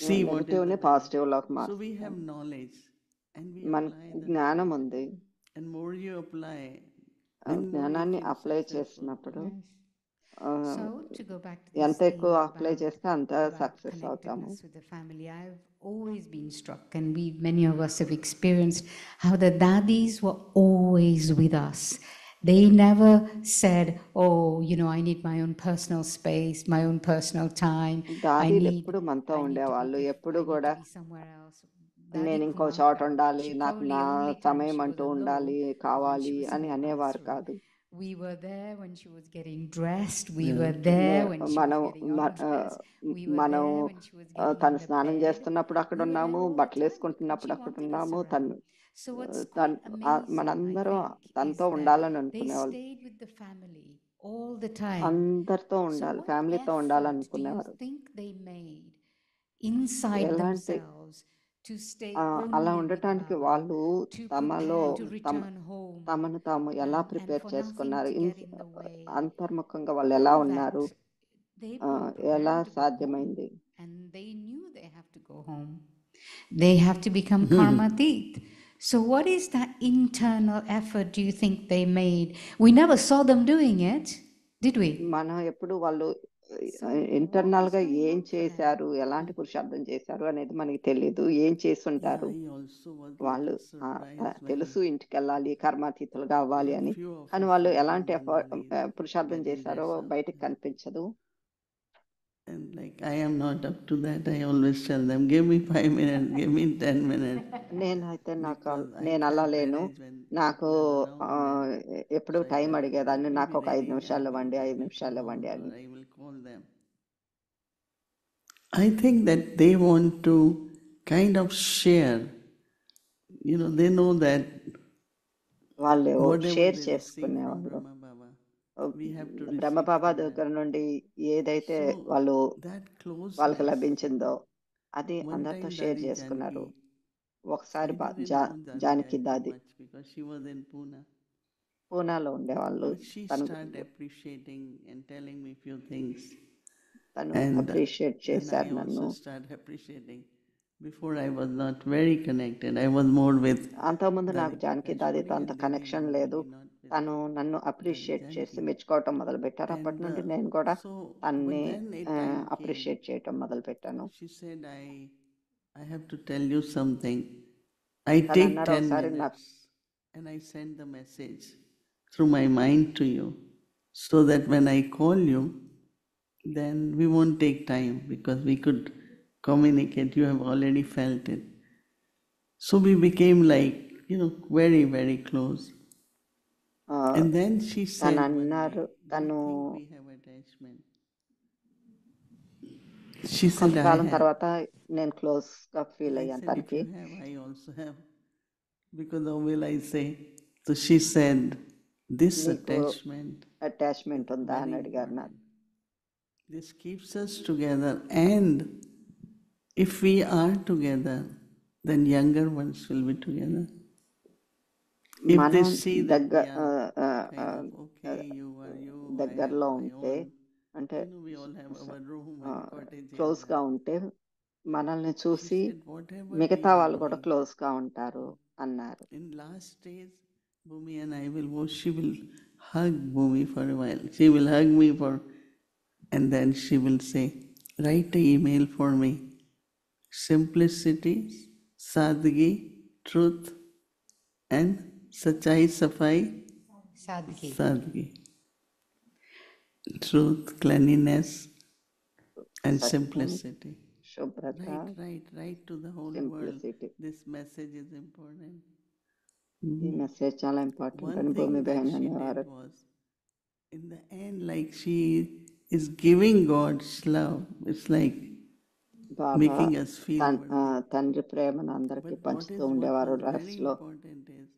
See what is negative ని the పాజిటివ్ లోకి So we మార్చేస్తాను. have knowledge, and we మన apply that. జ్ఞానం ఉంది. And more you apply, ఆ then more you జ్ఞానాన్ని feel apply successful. చేసినప్పుడు So, to go back to ఎంత this ఎక్కువ theme అప్లై about, చేస్తే అంత about సక్సెస్ అవుతాము. connectedness with the family, I've always been struck, and many of us have experienced how the daddies were always with us. They never said, oh, I need my own personal space, my own personal time. దాదీలు ఎప్పుడు మనతో I need to ఉండేవాళ్ళు. be ఎప్పుడు I need కూడా to be somewhere else. నేను Dadi ఇంకో Kumaka, చోట ఉండాలి, she నాకు probably నా only time సమయం she was అంటూ alone ఉండాలి, was when కావాలి she was in అని the అనేవారు bathroom. కాదు. We were there when she was getting dressed. We were there when she was మనం getting మ- ఆ, undressed. We were మనం there when she was getting తను into స్నానం bed. చేస్తున్నప్పుడు అక్కడ We were there ఉన్నాము, all the బట్టలు time వేసుకుంటున్నప్పుడు because she అక్కడ wanted us ఉన్నాము. around. So what's quite తను amazing, I మనందరం think, is తనతో that ఉండాలని they అనుకునేవాళ్ళు. stayed with the family all the time. అందరితో So ఉండాలి, what ఫ్యామిలీతో effort do you ఉండాలనుకునేవారు. think they made inside ఎలాంటి themselves to stay అలా only with ఉండటానికి Baba, వాళ్ళు to తమలో prepare to return home, తమను తాము ఎలా and ప్రిపేర్ for nothing చేసుకున్నారు, to get in the way? అంతర్ముఖంగా వాళ్ళు ఎలా All of ఉన్నారు, that, they ఆ, were ఎలా prepared to go home, సాధ్యమైంది. and they knew they have to go home. They have to become karmatit. So what is that internal effort do you think they made? We never saw them doing it, did we? మనం ఎప్పుడు వాళ్ళు So internal what గా was going ఏం on for them? చేశారు, ఎలాంటి పురుషార్థం చేశారు అనేది మనకి తెలియదు. ఏం చేసి Yeah, ఉంటారు I also was వాళ్ళు. little surprised when తెలుసు ఇంటికి వెళ్ళాలి, కర్మాతీతులుగా అవ్వాలి అని, few of కానీ us వాళ్ళు were ఎలాంటి in Mandalis పురుషార్థం wedding చేశారో dress up. బయటకు కనిపించదు. And like, I am not up to that. I always tell them, give me 5 minutes, give me 10 minutes. నేనైతే Because I నేను అలా can't లేను. manage when నాకు people are around them. ఎప్పుడు So I టైం tell, అడిగేదాన్ని, let me నాకు be ఒక 5 ready, నిమిషాలు I ఇవ్వండి, will 5 take it నిమిషాలు to ఇవ్వండి home, అని. or I will call them. I think that they want to kind of share, they know that వాళ్ళు whatever share they receive from చేసుకునేవాళ్ళు. Brahma Baba, we have to receive Brahma Baba from them. దగ్గర నుండి ఏదైతే So వాళ్ళు that వాళ్ళకి closeness, లభించిందో అది one అందరితో time share Dadi చేసుకున్నారు. Janki, ఒకసారి I didn't know Dadi Janaki Janki దాది much because she was in Pune. పూనాలో ఉండేవాళ్ళు. But she తను started appreciating and telling me few things. తను And అప్రిషియేట్ then I చేశారు నన్ను. also started appreciating. Before I was not very connected. I was more with అంతకుముందు నాకు Dadi Janaki Prakash దాదితో Puri అంత and Didi connection లేదు. Nandini, not with తను నన్ను Dadi appreciate చేసి Janki. మెచ్చుకోవటం మొదలు పెట్టారు. అప్పటి And నుండి నేను కూడా so, but తన్ని then a time came. Appreciate చేయటం మొదలు పెట్టాను. She said, I have to tell you something. I తను take అన్నారు 10 ఒకసారి నాకు minutes and I send the message through my mind to you so that when I call you, then we won't take time because we could communicate. You have already felt it. So we became like, very, very close. ఆ, And then she తను said one అన్నారు, day, do తను you think we have attachment? She said, I కొంతకాలం have. తర్వాత నేను close గా feel I అయ్యాను said, if తనకి. you have, I also have. Because how will I say? So she said, this నీకు attachment attachment is ఉందా అని very అడిగారు నాకు. important. This keeps us together, and if we are together, then younger ones will be together. If they మనం see that we దగ్గర are kind of okay, you are you, I have దగ్గరలో my ఉంటే, own. అంటే We all have our room and cottage close గా area. ఉంటే మనల్ని She చూసి said, whatever we మిగతా are వాళ్ళు కూడా doing, క్లోజ్ గా ఉంటారు అన్నారు. in last days, Bhumi and I will go, she will hug Bhumi for a while. She will hug me and then she will say, write an email for me. Simplicity, sadgi, truth, and sachai, safai, Sadhgi. sadgi. Truth, cleanliness, and Satyam, simplicity. శుభ్రత, Write to the whole world. Simplicity. This message is important. ఈ message చాలా important అని One భూమి thing that బహన్ she అనేవారు. did was, in the end, like she is giving God's love. It's like Baba making us feel worthy. తండ్రి ప్రేమను అందరికి But పంచుతూ what ఉండేవారు. was లాస్ట్ very లో important is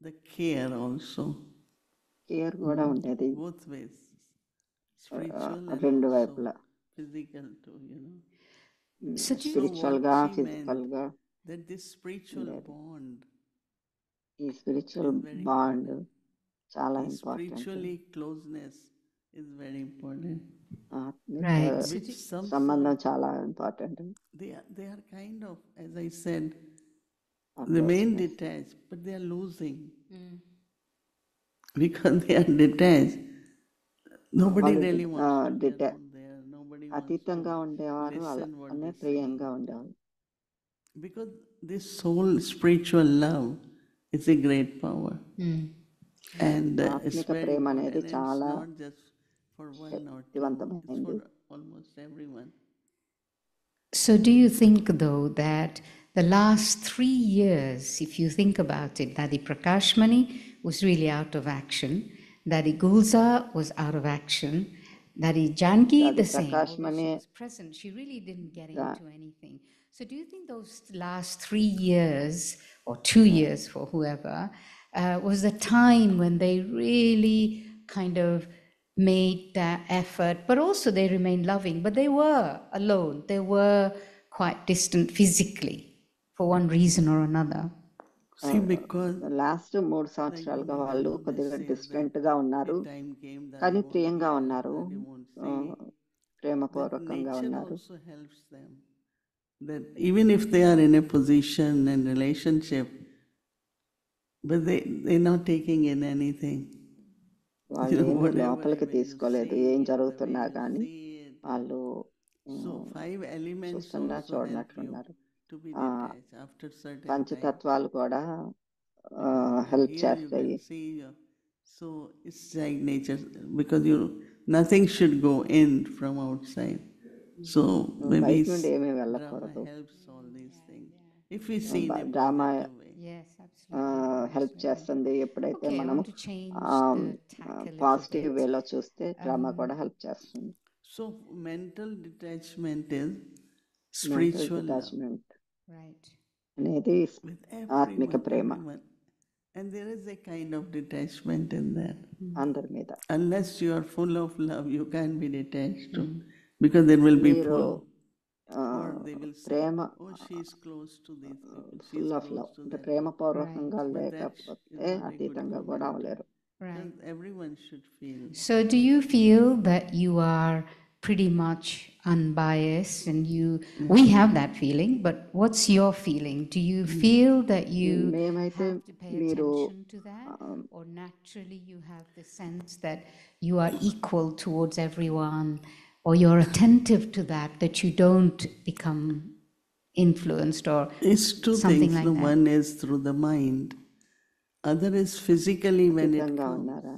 the care also. Care కూడా ఉండేది, Both ways. Spiritual and రెండు also వైపులా, physical too, So do you, spiritual what గా she ఫిజికల్ meant గా. that this spiritual ఉండేది. bond ఈ spiritual is very bond important. చాలా The important. spiritually closeness is very important. ఆత్మిక right? So Which some సంబంధం souls, చాలా important. they are kind of, as I said, remain attachment detached, but they are losing Mm. because they are detached. Nobody వాళ్ళు really wants to be theta around there. Nobody wants అతీతంగా to ఉండేవారు, listen what అలానే they say. ప్రియంగా ఉండేవారు. Because this soul spiritual love is a great power. Mm. And it's ఆత్మిక very ప్రేమ important. అనేది And it's చాలా not just for one or two, it's శక్తివంతమైనది. for almost everyone. So do you think though that the last 3 years, if you think about it, Dadi Prakashmani was really out of action, Daddy Gulza was out of action. Daddy Janki, Daddy the same. Prakash Although Mani she was present, she really didn't get Yeah. into anything. So do you think those last 3 years, or 2 years for whoever, was the time when they really kind of made that effort, but also they remained loving, but they were alone. They were quite distant physically for one reason or another. See, because last 3 like సంవత్సరాలుగా Baba వాళ్ళు always కొద్దిగా says distant that గా a ఉన్నారు, time came that కానీ won't ప్రియంగా hear, ఉన్నారు, that they won't ఆ, see. That ప్రేమపూర్వకంగా nature ఉన్నారు. also helps them. That even if they are in a position and relationship, but they're not taking in anything. వాళ్ళు ఏమీ Whatever, లోపలికి when you తీసుకోలేదు, say ఏం it, the way జరుగుతున్నా you కానీ say it. వాళ్ళు So 5 elements చూస్తున్నా also help you చూడనట్లున్నారు. to be ఆ, detached after certain time. పంచతత్వాలు కూడా Because హెల్ప్ here you చేస్తాయి. can see, so it's like nature, because nothing should go in from outside. So maybe బయట నుండి ఏమీ drama వెళ్ళకూడదు. helps all these things. If we see in a drama positive way. Yes, absolutely. Help చేస్తుంది. ఎప్పుడైతే Okay, I మనము want to change the tack a little positive bit. వేలో చూస్తే drama కూడా హెల్ప్ చేస్తుంది. So mental detachment is mental spiritual love detachment Right. అనేది with ఆత్మిక ప్రేమ everyone. And there is a kind of detachment in that. అందరి మీద. Unless you are full of love, you can't be detached to, because there will be మీరు pull. Or they will say, Prema oh, she is close to these people, she is full of close love to అంటే that. ప్రేమపూర్వకంగా But that లేకపోతే is not a good అతీతంగా కూడా moment. అవ్వలేరు. Right. Because everyone should feel. So, do you feel that you are pretty much unbiased and we have that feeling, but what's your feeling? Do you feel that you మేమైతే have to pay మీరు attention to that, or naturally you have the sense that you are equal towards everyone, or you're attentive to that you don't become influenced or It's two something things. like that? One is through the mind, other is physically when it అతీతంగా comes. ఉన్నారా?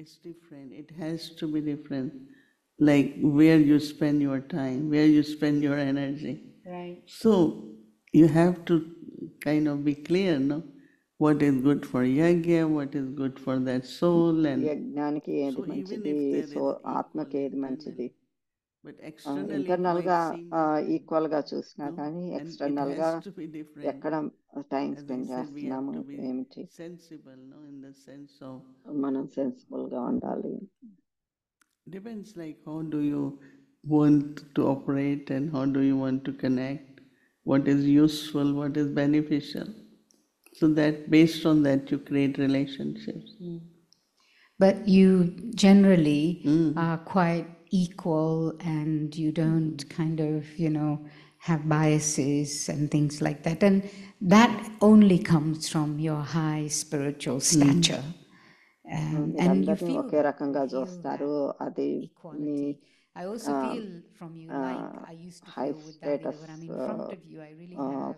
It's different. It has to be different. Like where you spend your time, where you spend your energy. Right. So you have to kind of be clear, no? What is good for yajna, what is good for that soul, and యజ్ఞానికి ఏది so even మంచిది, if there so is ఆత్మకి equal ఏది మంచిది. internally, but externally it internal might గా seem different, equal గా చూసినా no? కానీ And it ఎక్స్టర్నల్ గా has to be different. ఎక్కడ time As I spend said, we have చేస్తున్నాము, to be ఏమిటి, sensible, no? In the sense of, మనం sensible గా ఉండాలి. depends like how do you want to operate and how do you want to connect, what is useful, what is beneficial. So that based on that you create relationships. But you generally are quite equal and you don't kind of, have biases and things like that. And that only comes from your high spiritual stature. And you మీరందరినీ feel okay that, రకంగా you feel చూస్తారు. that అది మీ equality. I also feel from you, like I used to high feel with Daddy, that status when I'm in front of you, I really have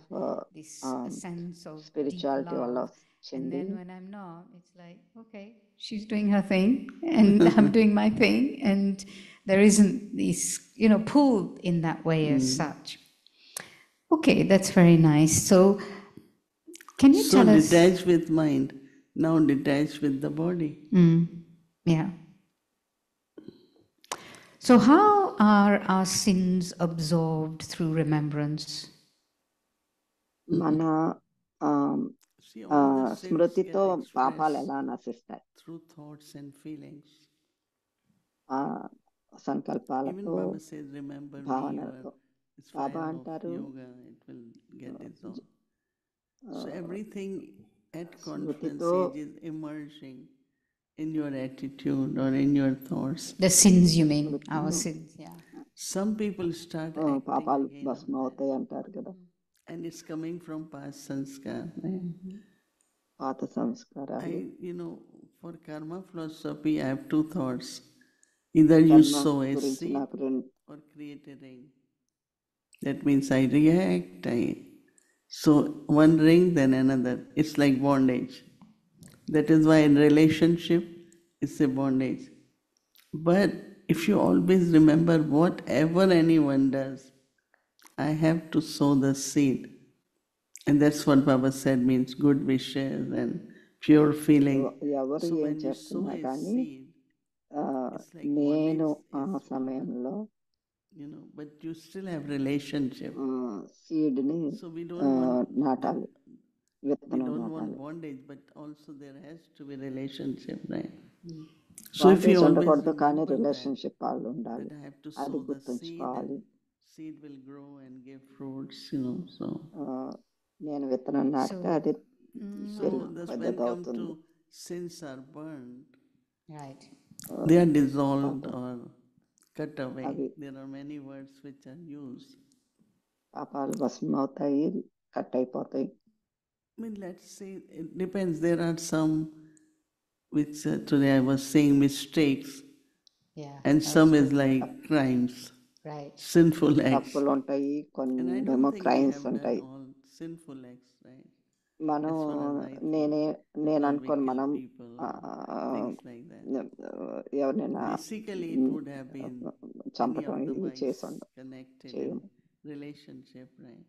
this a sense of deep spirituality వల్ల love. And వచ్చింది. then when I'm not, it's like, okay, she's doing her thing and I'm doing my thing. And there isn't this, pull in that way as such. Okay, that's very nice. So, can you So tell us? detach with mind, now detach with the body. Yeah. So, how are our sins absolved through remembrance? మన See, all the sins స్మృతితో get పాపాలు expressed ఎలా నశిస్తాయి? through thoughts and feelings. ఆ Even సంకల్పాలతో, Baba says, remember me, భావనలతో. or it's Baba fire of అంటారు, yoga, it will get dissolved. So everything at confluence స్మృతితో stage is emerging in your attitude or in your thoughts. The sins, you mean? Our sins, yeah. Some people start acting పాపాలు again on భస్మం that, అవుతాయి అంటారు కదా. and it's coming from past sanskar. పాత సంస్కారాలు. For karma philosophy, I have two thoughts. Either you కర్మ sow a గురించి seed నాకు రెండు, or create a ring. That means I react, so one ring, then another. It's like bondage. That is why in relationship, it's a bondage. But if you always remember, whatever anyone does, I have to sow the seed. And that's what Baba said means good wishes and pure feeling. ఎవరు So ఏం when you sow చేస్తున్నా a కానీ seed, it's like నేను bodies ఆ is one, సమయంలో but you still have relationship. సీడ్ని So we don't want నాటాలి, we విత్తనం don't want నాటాలి. bondage, but also there has to be relationship, right? So if you bondage always ఉండకూడదు కానీ remember that, relationship వాళ్ళు ఉండాలి, that I have to అది sow the seed గుర్తుంచుకోవాలి. and seed will grow and give fruits, so. నేను విత్తనం నాటితే అది So పెరిగి thus when పెద్దది come అవుతుంది. to sins are burned, Right. they are dissolved or cut away. అవి- There are many words which are used. పాపాలు భస్మం అవుతాయి, కట్ అయిపోతాయి. I mean, let's say it depends. There are some which today I was saying mistakes, Yeah. and some is like crimes, Right. sinful acts. తప్పులు ఉంటాయి, And I కొన్ని don't ఏమో think we crimes have ఉంటాయి. done all sinful acts, right? మనం As far as I think. నేను Or we అనుకోను kill మనం people, things like that. ఎవరినైనా Basically, it would have been any చంపటం of the ఇవి vice చేసి ఉండవు, connected in చేయము. relationship, right?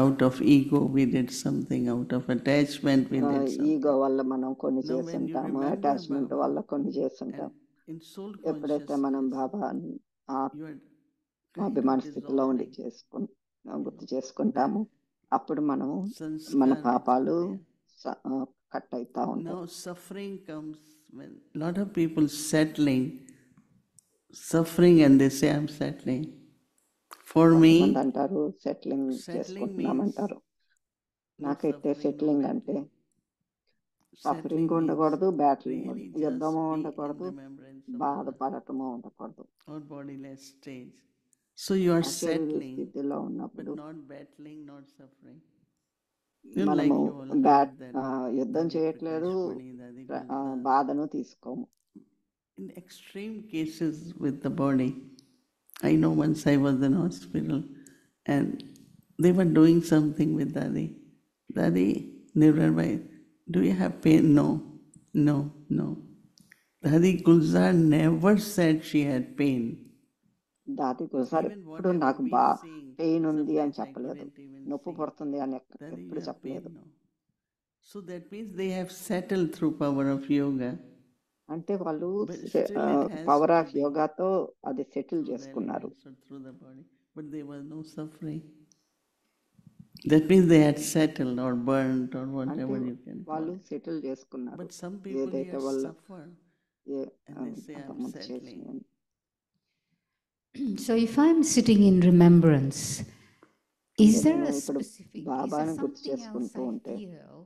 Out of ego, we did something. Out of attachment, we did something. Ego వల్ల మనం కొన్ని Now, when you చేస్తుంటాము, remember అటాచ్మెంట్ Baba, వల్ల కొన్ని చేస్తుంటాం. and in soul ఎప్పుడైతే మనం consciousness, Baba you are kind అభిమాన of స్థితిలో ఉండి dissolving గుర్తు చేసుకుంటాము, అప్పుడు మనము మన sanskar which పాపాలు are there. కట్ అవుతా ఉంటాయి. Now suffering comes when a lot of people suffering and they say I'm settling. For me, కొంతమంది అంటారు సెటిలింగ్ settling చేసుకుంటున్నామంటారు. no నాకైతే suffering, no సెటిలింగ్ అంటే battling. సఫరింగ్ Settling means ఉండకూడదు, batting really యుద్ధము just be in ఉండకూడదు, remembrance of Baba బాధపడటము ఉండకూడదు. or bodiless stage. So you are అశరీర settling, స్థితిలో but ఉన్నప్పుడు not battling, not suffering. Like మనము you all heard that యుద్ధం Dadi చేయట్లేదు, Prakashmani, Dadi Gulzar. బాధను తీసుకోము. In extreme cases with the body, I know once I was in hospital and they were doing something with Dadi. Dadi, Nirvai, do you have pain? No, no, no. Dadi Gulzar never said she had pain. దాటి ఒకసారి Even ఎప్పుడు whatever నాకు we sing, pain ఉంది అని sometimes I చెప్పలేదు, couldn't even నొప్పి sing. పడుతుంది అని Dadi, ఎప్పుడు you have pain? చెప్పలేదు. No. So that means they have settled through power of yoga. అంటే వాళ్ళు But still it has power to of be యోగాతో అది సెటిల్ through the చేసుకున్నారు. elements or through the body. But there was no suffering. That means they had settled or burnt or అంటే whatever you can call వాళ్ళు it. Settle చేసుకున్నారు. But some people ఏదైతే here వాళ్ళ suffer and they say I'm అంతకుముందు settling. చేసిన So if I'm sitting in remembrance, is అంటే there నేను a ఇప్పుడు specific, is బాబాను there గుర్తు something else చేసుకుంటూ I ఉంటే feel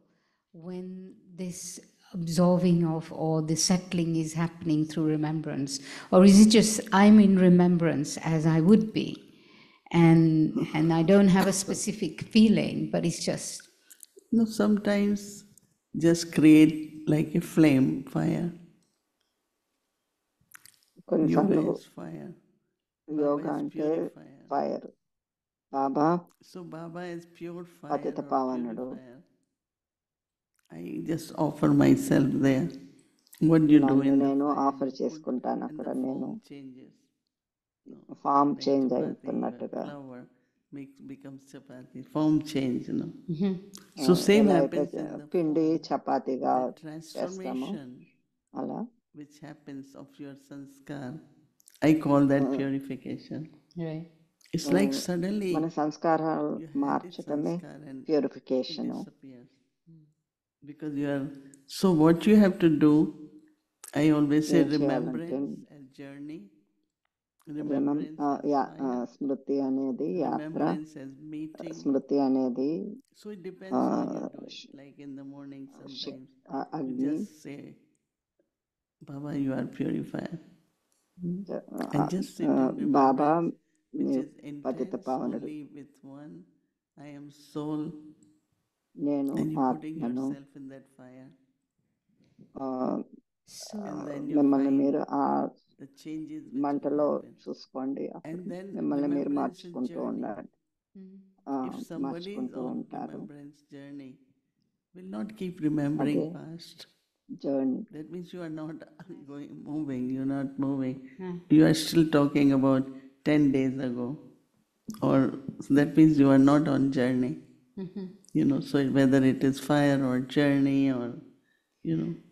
when this absorbing of or the settling is happening through remembrance? Or is it just I'm in remembrance as I would be? And I don't have a specific feeling, but it's just No, sometimes just create like a flame, fire. కొన్నిసార్లు Yoga is fire. Yoga Baba is అంటే purifier. Fire. Baba So Baba is pure fire పతిత or పావనుడు. purifier. I just offer myself there. What do you do నన్ను in the నేను fire? Offer You put చేసుకుంటాను and అక్కడ. the నేను form changes. No, form like change chapati, అవుతున్నట్టుగా. flour becomes chapati. Form change, So same ఎలా happens అయితే in the పిండి form. చపాతీగా The చేస్తాము transformation అలా which happens of your sanskar, I call that purification. right. It's like suddenly మన సంస్కారాలు you had this మార్చటమే sanskar and it purification. disappears. Because you are, so what you have to do, I always say ఏం చేయాలంటే remembrance as journey, remembrance as fire, స్మృతి అనేది యాత్ర, remembrance as meeting. స్మృతి అనేది So it depends how you do it. Like in the morning sometimes you అగ్ని, just say, Baba, you are purifier. And just sit in Baba remembrance, which is పతిత intense పావనుడు, only with one. I am soul, నేను and you putting ఆత్మను. yourself in that fire. So And then you మిమ్మల్ని find మీరు ఆ the changes which will మంటలో happen. చూసుకోండి. అప్పుడు And then మిమ్మల్ని మీరు remembrance is మార్చుకుంటూ journey. ఉండండి. If somebody is మార్చుకుంటూ on ఉంటారు. remembrance journey, will not keep remembering అదే past. Journey. That means you are not moving, you're not moving. You are still talking about 10 days ago. Or that means you are not on journey. So whether it is fire or journey or,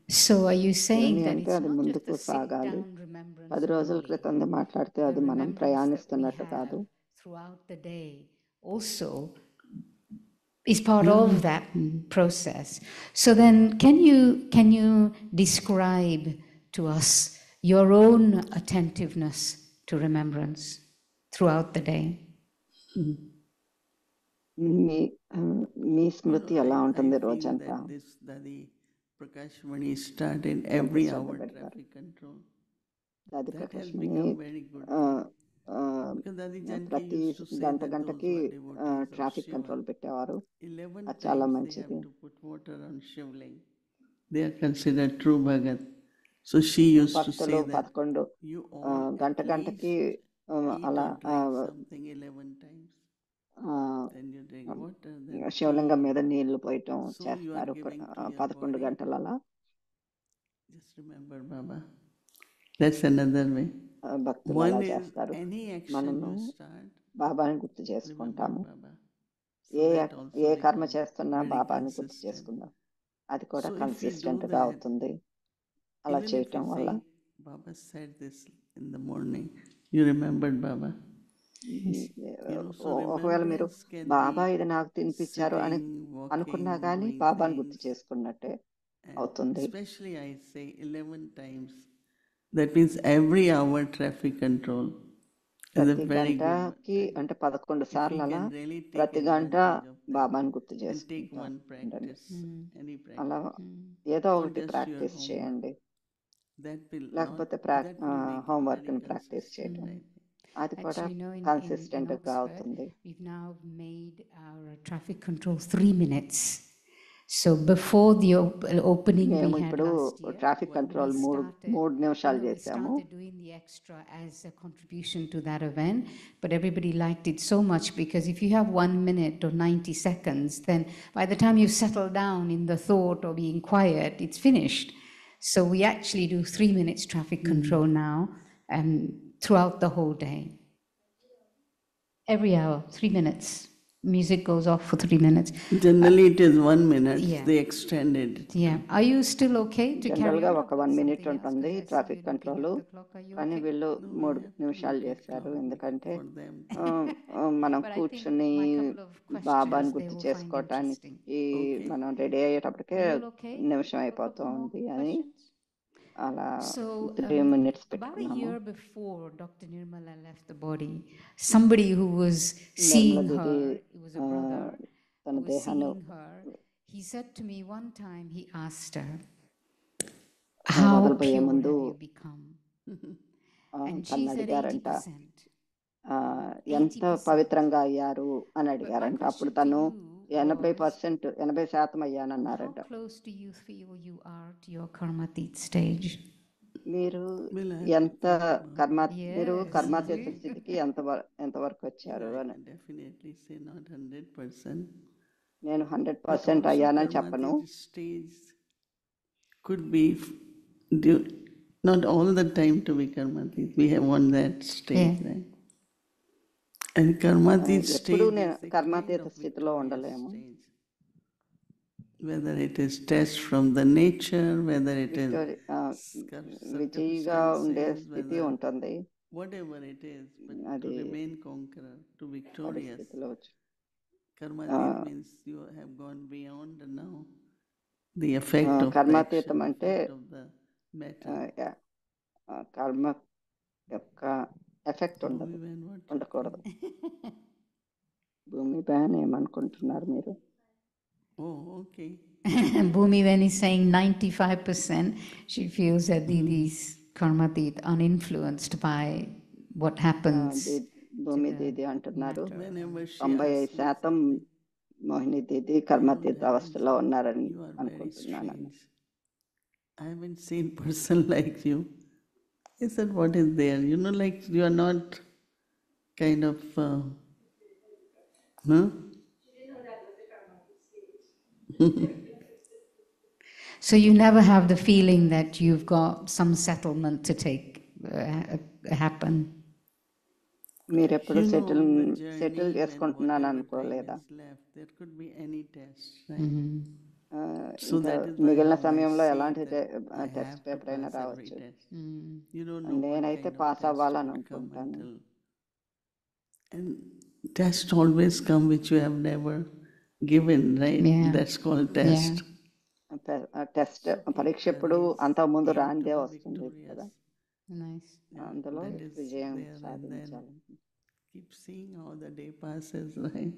So are you saying journey that అంటే it's అది not just ముందుకు the సాగాలి. sit-down remembrance 10 రోజుల only, క్రితంది మాట్లాడితే the అది మనం remembrance that we ప్రయాణిస్తున్నట్టు have కాదు. throughout the day also is part of that process. So then can you describe to us your own attentiveness to remembrance throughout the day? మీ మీ స్మృతి ఎలా ఉంటుంది I feel రోజంతా? that this Dadi Prakash Mani started ఎంత every శ్రద్ధ hour పెడతారు? traffic control. దాది That Prakash has Mani become very good thing. Because Dadi Janki ప్రతి used to say that those గంటకి who are devotees of traffic control Shiva, పెట్టేవారు. 11 అది చాలా times they మంచిది. have to put water on Shivling. They are considered true Bhagat. So she used to say భక్తులు that 11 you all at గంటకి least eat అలా or drink something 11 times. Then you drink water. Then శివలింగం మీద నీళ్లు పోయటం So you are చేస్తారు giving to your 11 body. గంటలలా. Just remember Baba. That's another way. భక్తులు One అలా is చేస్తారు. any action మనము you start, బాబాని గుర్తు remember చేసుకుంటాము. Baba. A So that also ఏ కర్మ becomes చేస్తున్నా very బాబాని గుర్తు consistent. చేసుకుందాం. అది కూడా So if we do consistent గా that, అవుతుంది. అలా even if చేయటం you వల్ల say, Baba said this in the morning, you remembered Baba. So ఒకవేళ మీరు remembrance can బాబా be ఇది నాకు తినిపించారు అని sitting, అనుకున్నా walking, కానీ doing బాబాని గుర్తు things. చేసుకున్నట్టే And అవుతుంది. especially I say 11 times. That means every hour traffic control is a ప్రతి very good గంటకి time. అంటే 11 If సార్లు we అలా can really take ప్రతి గంట advantage of that బాబాని గుర్తు and take చేసుకుంటాం. one practice, any అలా practice, ఏదో or ఒకటి just your ప్రాక్టీస్ homework, చేయండి. that will not, లేకపోతే that will make it homework very ని ప్రాక్టీస్ consistent, చేయటం. I think. అది కూడా Actually, no, in కన్సిస్టెంట్ గా Oxford, అవుతుంది. we've now made our traffic control 3 minutes. So before the opening we మేము had ఇప్పుడు last year, traffic control we 3 నిమిషాలు we చేసాము. started doing the extra as a contribution to that event, but everybody liked it so much because if you have 1 minute or 90 seconds, then by the time you settle down in the thought or being quiet, it's finished. So we actually do 3 minutes traffic control now and throughout the whole day. Every hour, 3 minutes. Music goes off for 3 minutes. Generally it is 1 minute, Yeah. they extended it. Yeah. Are you still okay to carry general గా on? ఒక 1 minute ఉంటుంది traffic control. కానీ వీళ్ళు 3 నిమిషాలు చేశారు. ఎందుకంటే For them. మనం But I think కూర్చుని my couple of బాబాని questions గుర్తు they will find చేసుకోవటానికి interesting. మనం ready అయ్యేటప్పటికే Are you all okay? నిమిషం A అయిపోతూ couple more ఉంది అని questions? అలా So 3 మినిట్స్ about a పెట్టుకున్నాము. year before Dr. Nirmala left the body, somebody who was seeing Nirmala her, Didi it was a brother తన who was దేహాన్ని seeing her, he said to me one time, he asked her, how వదిలిపోయే pure ముందు have you become? And she తను said అడిగారంట 80%. ఎంత 80%. పవిత్రంగా అయ్యారు అని అడిగారంట. question అప్పుడు to తను you 80% How అయ్యానన్నారంట. close do you feel you are to your karmatit stage? మీరు Well, ఎంత మీరు Yes. కర్మాతీత స్థితికి ఎంతవరకు వచ్చారు అని. I definitely say not 100%. నేను But 100% also అయ్యానని చెప్పను. Karmatit stage could be not all the time to be Karmatit. We have on that stage, Yeah. right? And Karmatit ఎప్పుడు stage నేను is a కర్మాతీత kind of స్థితిలో victorious ఉండలేము. stage. Whether it is test from the nature, whether it is విజయిగా ఉండే circumstances, స్థితి whether ఉంటుంది. whatever it is, but to అది remain conqueror, to victorious. పరిస్థితిలో వచ్చు. Karmatit means you have gone beyond now the effect of the కర్మాతీతం action, అంటే effect of the matter. కర్మ యొక్క effect ఉండదు, Bhumiben, what you ఉండకూడదు. think? భూమి పైన ఏమనుకుంటున్నారు మీరు? Oh, okay. Bhumi, when he's saying 95%, she feels that Didi's karmatit uninfluenced by what happens. భూమి దీది అంటున్నారు Whenever she 95% మోహిని దీది కర్మాతీత అవస్థలో ఉన్నారని you are very అనుకుంటున్నాను. strange. I haven't seen person like you. I said, what is there? Like you are not kind of, So you never have the feeling that you've got some settlement to take happen. మీరు ఎప్పుడు You know, settle the journey settle when చేసుకుంటున్నాను whatever time అనుకోలేదా? is left, there could be any test, right? Mhm. So ఇంకా that is why మిగిలిన how I సమయంలో see ఎలాంటి that I test have to paper అయినా pass every రావచ్చు. test. Mm. You don't know what నేనైతే kind of pass test అవ్వాలని could come అనుకుంటాను. until. And tests always come which you have never given, right? Yeah. That's called test. Test పరీక్ష ఎప్పుడు అంతకుముందు రానిదే వస్తుంది కదా, Nice. అందులో That is విజయం there, and then సాధించాలి. keep seeing how the day passes, right?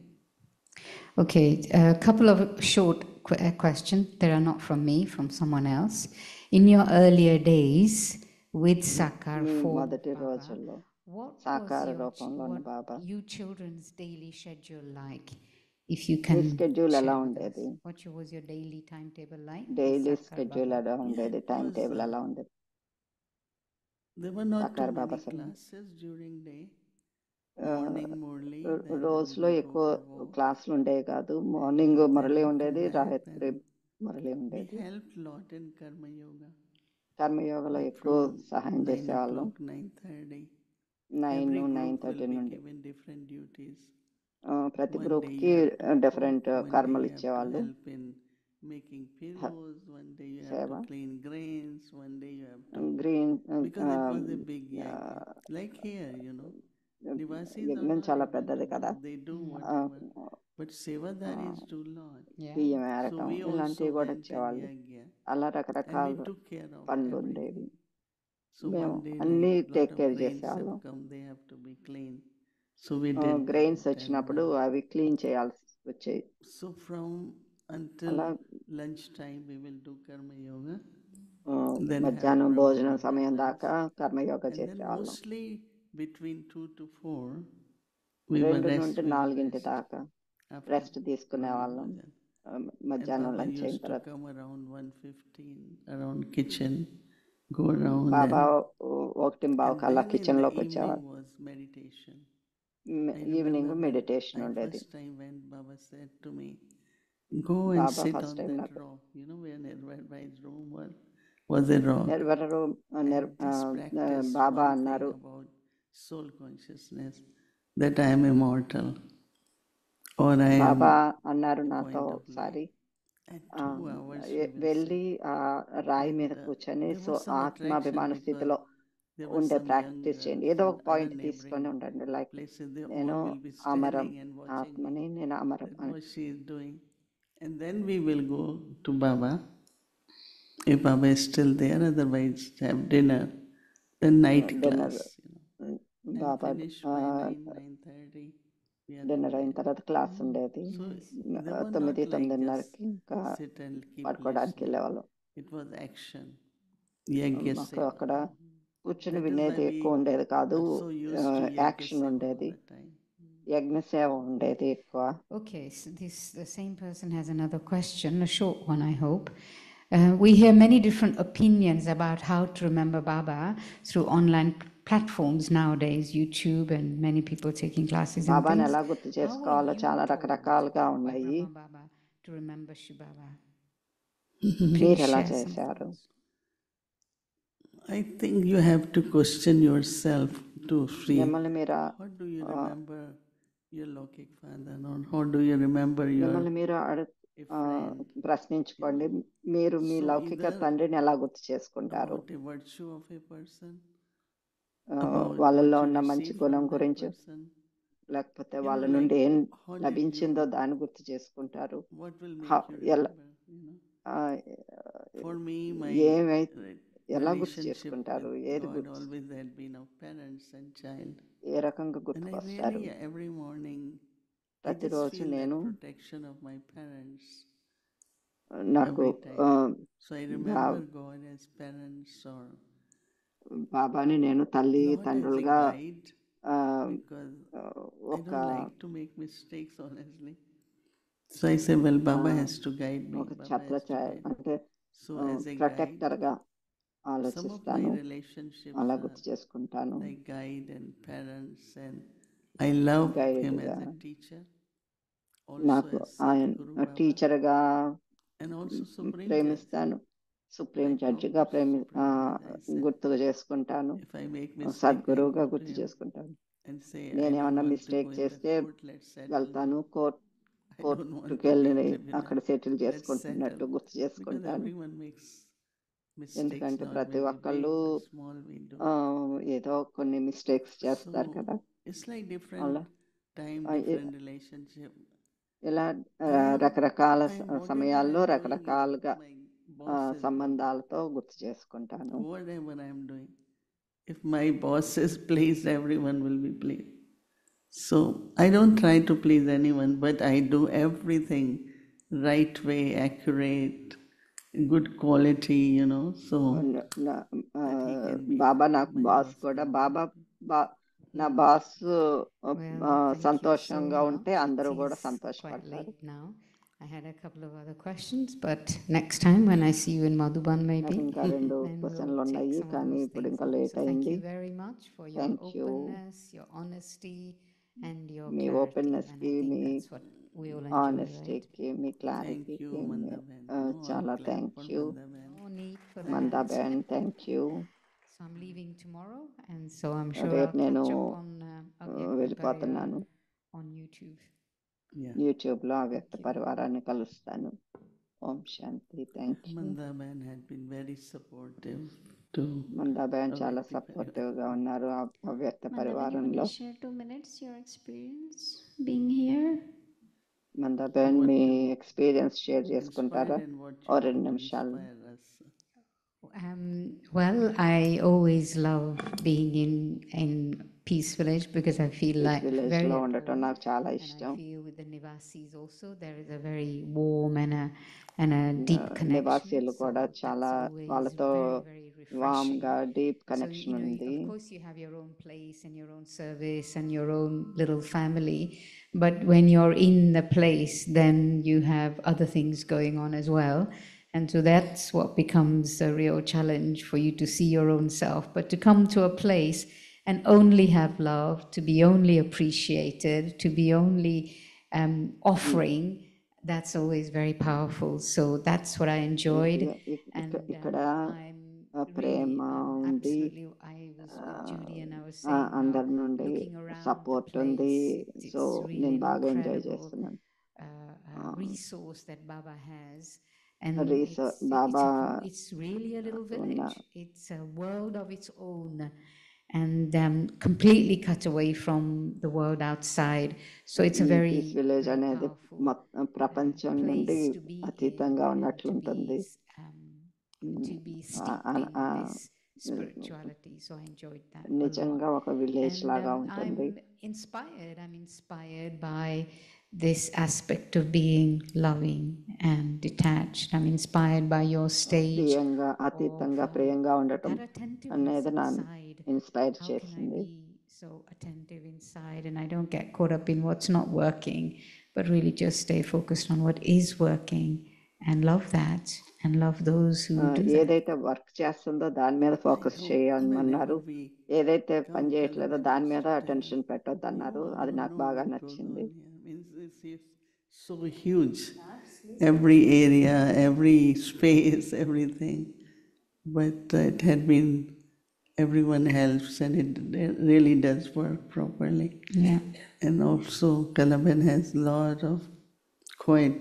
Okay, a couple of short questions. They are not from me, from someone else. In your earlier days with Sakar me for మొదటి Baba, రోజుల్లో what was సాకార your రూపంలో ఉన్న బాబా you children's daily schedule like? If you me can schedule ఎలా share with us. ఉండేది? What was your daily timetable like? with daily Sakar schedule Baba? ఎలా ఉండేది? it time was, table ఎలా ఉండేది? There were not సాకార too Baba many sir classes during day. Morning Murli, then we రోజులో will go ఎక్కువ for walk. క్లాసులు ఉండేవి కాదు. Morning then Murali we come ఉండేది, back రాత్రి and మురళి We ఉండేది. helped lot in Karma Yoga. కర్మయోగలో ఎక్కువ From సహాయం 9 చేసేవాళ్ళం. o'clock, 9:30. 9, Every group 9:30 will be నుండి given different duties. ప్రతి One day గ్రూప్కి you have to different cook, one day కర్మలు you have to ఇచ్చేవాళ్ళు. help in making pillows, one day you have సేవ to clean grains, one day you have to, green because it was a big yagya. Like here, you know, Nivasis are యజ్ఞం not చాలా able పెద్దది to కదా, do, they do whatever, but Sevadaris do lot. Yeah. బియ్యం So ఏరటం we also ఇలాంటివి కూడా went in ఇచ్చేవాళ్ళు. yagya అలా and రకరకాల we took care of పనులు everything. ఉండేవి. So మేము one day, అన్ని like lot take of care grains చేసేవాళ్ళం. have come, they have to be clean. So we did grains that. వచ్చినప్పుడు And అవి క్లీన్ చేయాల్సి వచ్చేవి. so from until అలా lunchtime, we will do Karma Yoga. ఆ, Then have మధ్యాహ్నం Brahma భోజనం Vihara సమయం lunch. దాకా కర్మయోగ And then చేసేవాళ్ళం. mostly between 2 to 4, we were 2 rest, నుండి we will 4 rest దాకా after రెస్ట్ తీసుకునే Brahma వాళ్ళం. Bhajan. And మధ్యాహ్నం Baba లంచ్ అయిన used to తర్వాత come around 1:15, around kitchen, go around Baba and 1:15 అలా then in కిచెన్ the లోకి evening వచ్చేవారు. was meditation. I evening remember when meditation I ఉండేది. first time when Baba said to me, go and Baba sit first on time that నాకు rock. You know where Nirvai's room was a rock. నెరవేరు And just practice Baba one అన్నారు, thing about soul consciousness, that I am immortal or I am బాబా అన్నారు the నాతో point of ఒకసారి, light. And 2 hours we will వెళ్ళి sit. ఆ రాయి And మీద కూర్చొని there was some ఆత్మాభిమాన attraction స్థితిలో because there were ఉండే some ప్రాక్టీస్ young చేయండి. girls ఏదో in ఒక other పాయింట్ తీసుకొని neighboring ఉండండి. Like places. They నేను all will be amaram standing and watching ఆత్మని, me. నేను అమరం That's అని. what she is doing. And then we will go to Baba. If Baba is still there, otherwise have dinner. Then night dinner class, you know. And Baba finish by 9:30. We are dinner అయిన there. తర్వాత class ఉండేది. So they were 9, not like 9:30కి just ఇంకా sit and keep పడుకోవడానికి listening. వెళ్ళేవాళ్ళం. It was action. Yagya మాకు seva. అక్కడ కూర్చుని That is వినేది why we ఎక్కువ ఉండేది కాదు, are so used to Yagya action seva ఉండేది, all the time. యజ్ఞ సేవ ఉండేది ఎక్కువ. Okay, so the same person has another question, a short one, I hope. We hear many different opinions about how to remember Baba through online platforms nowadays, YouTube, and many people taking classes and బాబాని things. ఎలా గుర్తు How were చేసుకోవాలో you చాలా told రకరకాలుగా by ఉన్నాయి. Brahma Baba to remember Shiv Baba? మీరు Please ఎలా share some చేశారు? thoughts. I think you have to question yourself to free. మిమ్మల్ని మీరు How do you remember your Lokik father? Or how do you remember your మిమ్మల్ని మీరు a friend? ప్రశ్నించుకోండి. మీరు మీ So లౌకిక either తండ్రిని ఎలా గుర్తు చేసుకుంటారు? about a virtue of a person, వాళ్ళలో what you ఉన్న మంచి receive గుణం from that గురించి, person, లేకపోతే you వాళ్ళ know, నుండి like ఏం how did లభించిందో you, దాన్ని గుర్తు చేసుకుంటారు. what will make How- you ఎలా remember, you know? ఆ, For me, my ఏమై ఎలా గుర్తు relationship చేసుకుంటారు? with ఏది God గుర్తు, always had been of parents and child. ఏ రకంగా And I గుర్తుకొస్తారు? really, every morning, I just ప్రతిరోజు feel that నేను protection of my parents నాకు every time. So I remember God as parents or బాబాని నేను తల్లి not as a తండ్రులుగా guide, ఆ, because I ఒక don't like to make mistakes, honestly. So I say, well, Baba has to guide me. ఒక Baba ఛత్ర has to guide me. అంటే So as a protector guide, గా some of my ఆలోచిస్తాను, relationships అలా are గుర్తు చేసుకుంటాను. like guide and parents, and I love him Guide as గా a teacher, also నాకు as ఆయన Sadhguru Baba, టీచర్గా and also Supreme Judge. ప్రేమిస్తాను, సుప్రీం Like జడ్జిగా almost Supreme Judge, I said, గుర్తుగా చేసుకుంటాను, if I make mistake, I సద్గురువుగా go to గుర్తు him. చేసుకుంటాను. and say, I నేను don't ఏమన్నా want to mistake go in that చేస్తే court, let's settle వెళ్తాను now. I don't want కోర్టుకి to వెళ్ళి live in అక్కడ a, సెటిల్ let's చేసుకుంటున్నట్టు settle. గుర్తు Because చేసుకుంటాను. everyone makes mistakes, ఎందుకంటే not ప్రతి very ఒక్కళ్ళు big, but small we do. ఏదో కొన్ని మిస్టేక్స్ చేస్తారు So కదా. it's like different అలా time, ఆ, different relationship. ఇలా రకరకాల Whatever సమయాల్లో I'm doing, రకరకాలుగా my boss is సంబంధాలతో గుర్తు చేసుకుంటాను. whatever I'm doing. If my boss is pleased, everyone will be pleased. So I don't try to please anyone, but I do everything right way, accurate, good quality, so నా- ఆ, that he can be బాబా నాకు my boss boss కూడా can నా boss Well, thank you so సంతోషంగా ఉంటే much. అందరూ It కూడా is quite సంతోషపడతారు. late now. I had a couple of other questions, but next time when I see you in Madhuban, maybe, నాకు ఇంకా 2 then క్వశ్చన్లు we'll take ఉన్నాయి, some of కానీ those ఇప్పుడు things ఇంకా on. లేట్ So thank అయింది. you very much for your thank you openness, your honesty, and your మీ clarity. Openness And కి, I think మీ that's what we all enjoy, right? ఆనెస్టీకి, మీ Thank క్లారిటీకి you, Mandaben. చాలా All clap thank for you. Mandaben. No need for Mandaben that. Thank you. So I'm leaving tomorrow, and so I'm sure రేపు I'll నేను catch up on Avyakta వెళ్ళిపోతున్నాను. Parivar on YouTube. Yeah. యూట్యూబ్లో అవ్యక్త పరివారాన్ని కలుస్తాను. ఓం శాంతి. Thank you. Mandaben had been very supportive to Mandaben చాలా Avyakta supportive గా Parivar. ఉన్నారు అవ్యక్త Mandaben, you పరివారంలో. want to share 2 minutes your experience being here? Mandaben What మీ you ఎక్స్పీరియన్స్ షేర్ చేసుకుంటారా? inspired and what ఓ you 2 want to నిమిషాలు. inspire us. Well, I always love being in Peace Village because I feel peace like village very లో at ఉండటం home. నాకు చాలా And I ఇష్టం. feel with the Nivasis also there is a very warm and a deep connection. నివాసీలు So కూడా that's చాలా always వాళ్ళతో very వామ్ refreshing. గా deep So, connection ఉంది. of course, you have your own place and your own service and your own little family. But when you're in the place, then you have other things going on as well. And so that's what becomes a real challenge for you to see your own self. But to come to a place and only have love, to be only appreciated, to be only offering, that's always very powerful. So that's what I enjoyed. And ఇక్కడ I'm ప్రేమ ఉంది, absolutely, I was with Judy and I was saying how అందరి నుండి looking around the support ఉంది. place, so it's really నేను an బాగా enjoy incredible చేస్తున్నాను. resource that Baba has. And Baba it's really a little ఉన్న village. It's a world of its own and completely cut away from the world outside. So it's a ఈ very, piece village very అనేది powerful ప్రపంచం నుండి place to be అతీతంగా in and ఉన్నట్లుంటుంది. to be steeped in this spirituality. So I enjoyed that a lot. నిజంగా ఒక village And లాగా ఉంటుంది. I'm inspired by this aspect of being loving and detached. I'm inspired by your stage ప్రియంగా అతీతంగా of ప్రియంగా ఉండటం that attentiveness అనేది నా inside. Inspire How can I చేసింది. be so attentive inside and I don't get caught up in what's not working, but really just stay focused on what is working and love that and love those who do that. ఏదైతే work చేస్తుందో దాని మీద focus చేయమన్నారు. whenever we ఏదైతే come, పని చేయట్లేదో Kalaban దాని used మీద to tell attention us, పెట్టొద్దు అన్నారు. అది నాకు know బాగా what goes నచ్చింది. on here. Means it's so huge. Every area, every space, everything. But it had been, everyone helps and it really does work properly. Yeah. And also Kalaban has a lot of quiet,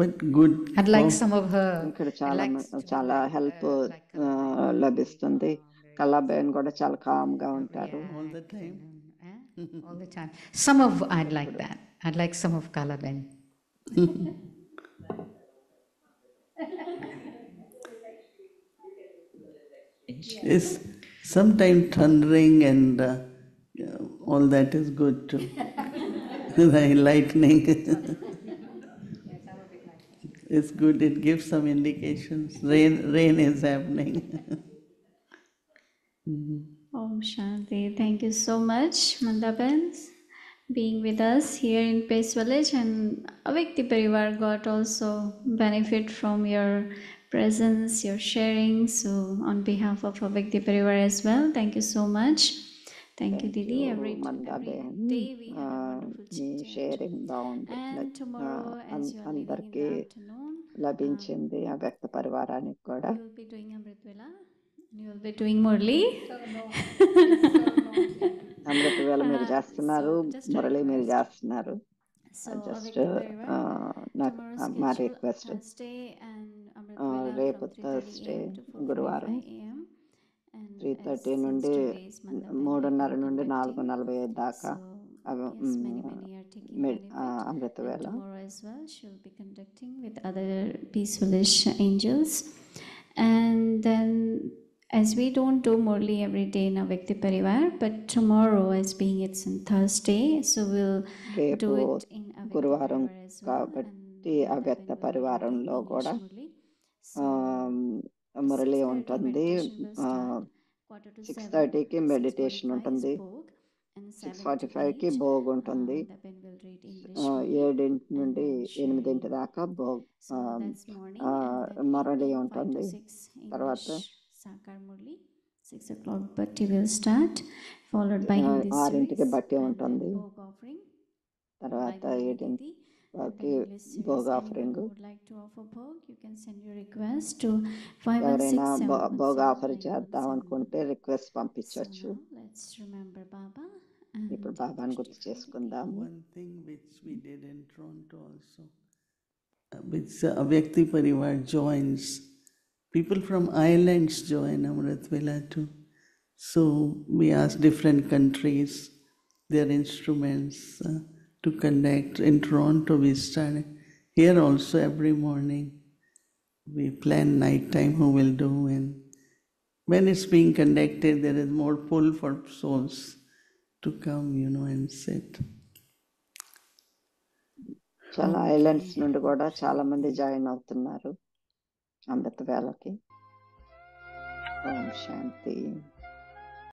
but good. I'd like some of her. ఇక్కడ I'd చాలా like to be చాలా like, help like Kalaban, లభిస్తుంది. very కళాబేన్ కూడా చాలా com గా ఉంటారు. All the time. all the time. Some of I'd like that. I'd like some of Kalaban. It's sometimes thundering and all that is good too. Lightning. It's good, it gives some indications. Rain is happening. Om Shanti. Thank you so much, Mandaben, being with us here in Pace Village, and Avyakta Parivar got also benefit from your presence, your sharing. So on behalf of Avyakta Parivar as well, thank you so much. Thank you, Didi. Every day we had a wonderful me chit-chat. Sharing బాగుంది. And tomorrow, as you are leaving in అందరికీ the afternoon, లభించింది ఆ వ్యక్త పరివారానికి కూడా. you will be doing Amrit Vela. You will be doing Murli. అమృత వేళ మీరు చేస్తున్నారు, So just a Murali మీరు request. చేస్తున్నారు. So జస్ట్ Avekti Parivar, నాకు tomorrow's మా schedule request, Thursday and Amrit Vela రేపు from 3:30 థర్స్డే a.m. to గురువారం 4:45 a.m. And 3:30 since నుండి today is Mandapani, 3:30 we'll be నుండి conducting. 4:45 దాకా So yes, many are taking benefit. Amrutha And వేళ. tomorrow as well, she'll be conducting with other peacefulish angels. And then, as we don't do Murli every day in Avekti Parivar, but tomorrow, as being it's on Thursday, so we'll రేపు do it in Avekti గురువారం Parivar as well. కాబట్టి And అవ్యక్త Mandapani will lead పరివారంలో the English కూడా Murli. So Murali 6:30 ఉంటుంది. meditation will start. 6:30కి 7, meditation 6:45 ఉంటుంది. is Bhog, and 7 to 6:45కి 8, భోగ్ ఉంటుంది. Mandapani will read English Murli. 7 And నుండి then 8 sharing. దాకా భోగ్ So that's morning, and then Murali evening 5 ఉంటుంది. to 6 తర్వాత English Sakar Murli. 6 o'clock Bhakti will start, followed by Hindi 6కి series, బట్టి and then ఉంటుంది. Bhog offering by తర్వాత Bhagini 8కి Didi, and then English series. Bhog Anyone offering. who would like to offer Bhog, you can send your request to ఎవరైనా 516 భోగ్ 717 offer చేద్దాం 917. అనుకుంటే request So పంపించవచ్చు. now let's remember Baba and ఇప్పుడు take బాబాని Drishti గుర్తు from the చేసుకుందాము. One thing which we did in Toronto also, which Avyakti Parivar joins, people from islands join Amrit Vela too. So we asked different countries, their instruments to conduct. In Toronto we started. Here also every morning we plan night time who will do, and when it's being conducted there is more pull for souls to come, and sit. చాలా Okay. Islands నుండి కూడా చాలా మంది join అవుతున్నారు అమృత వేళకి. ఓం శాంతి.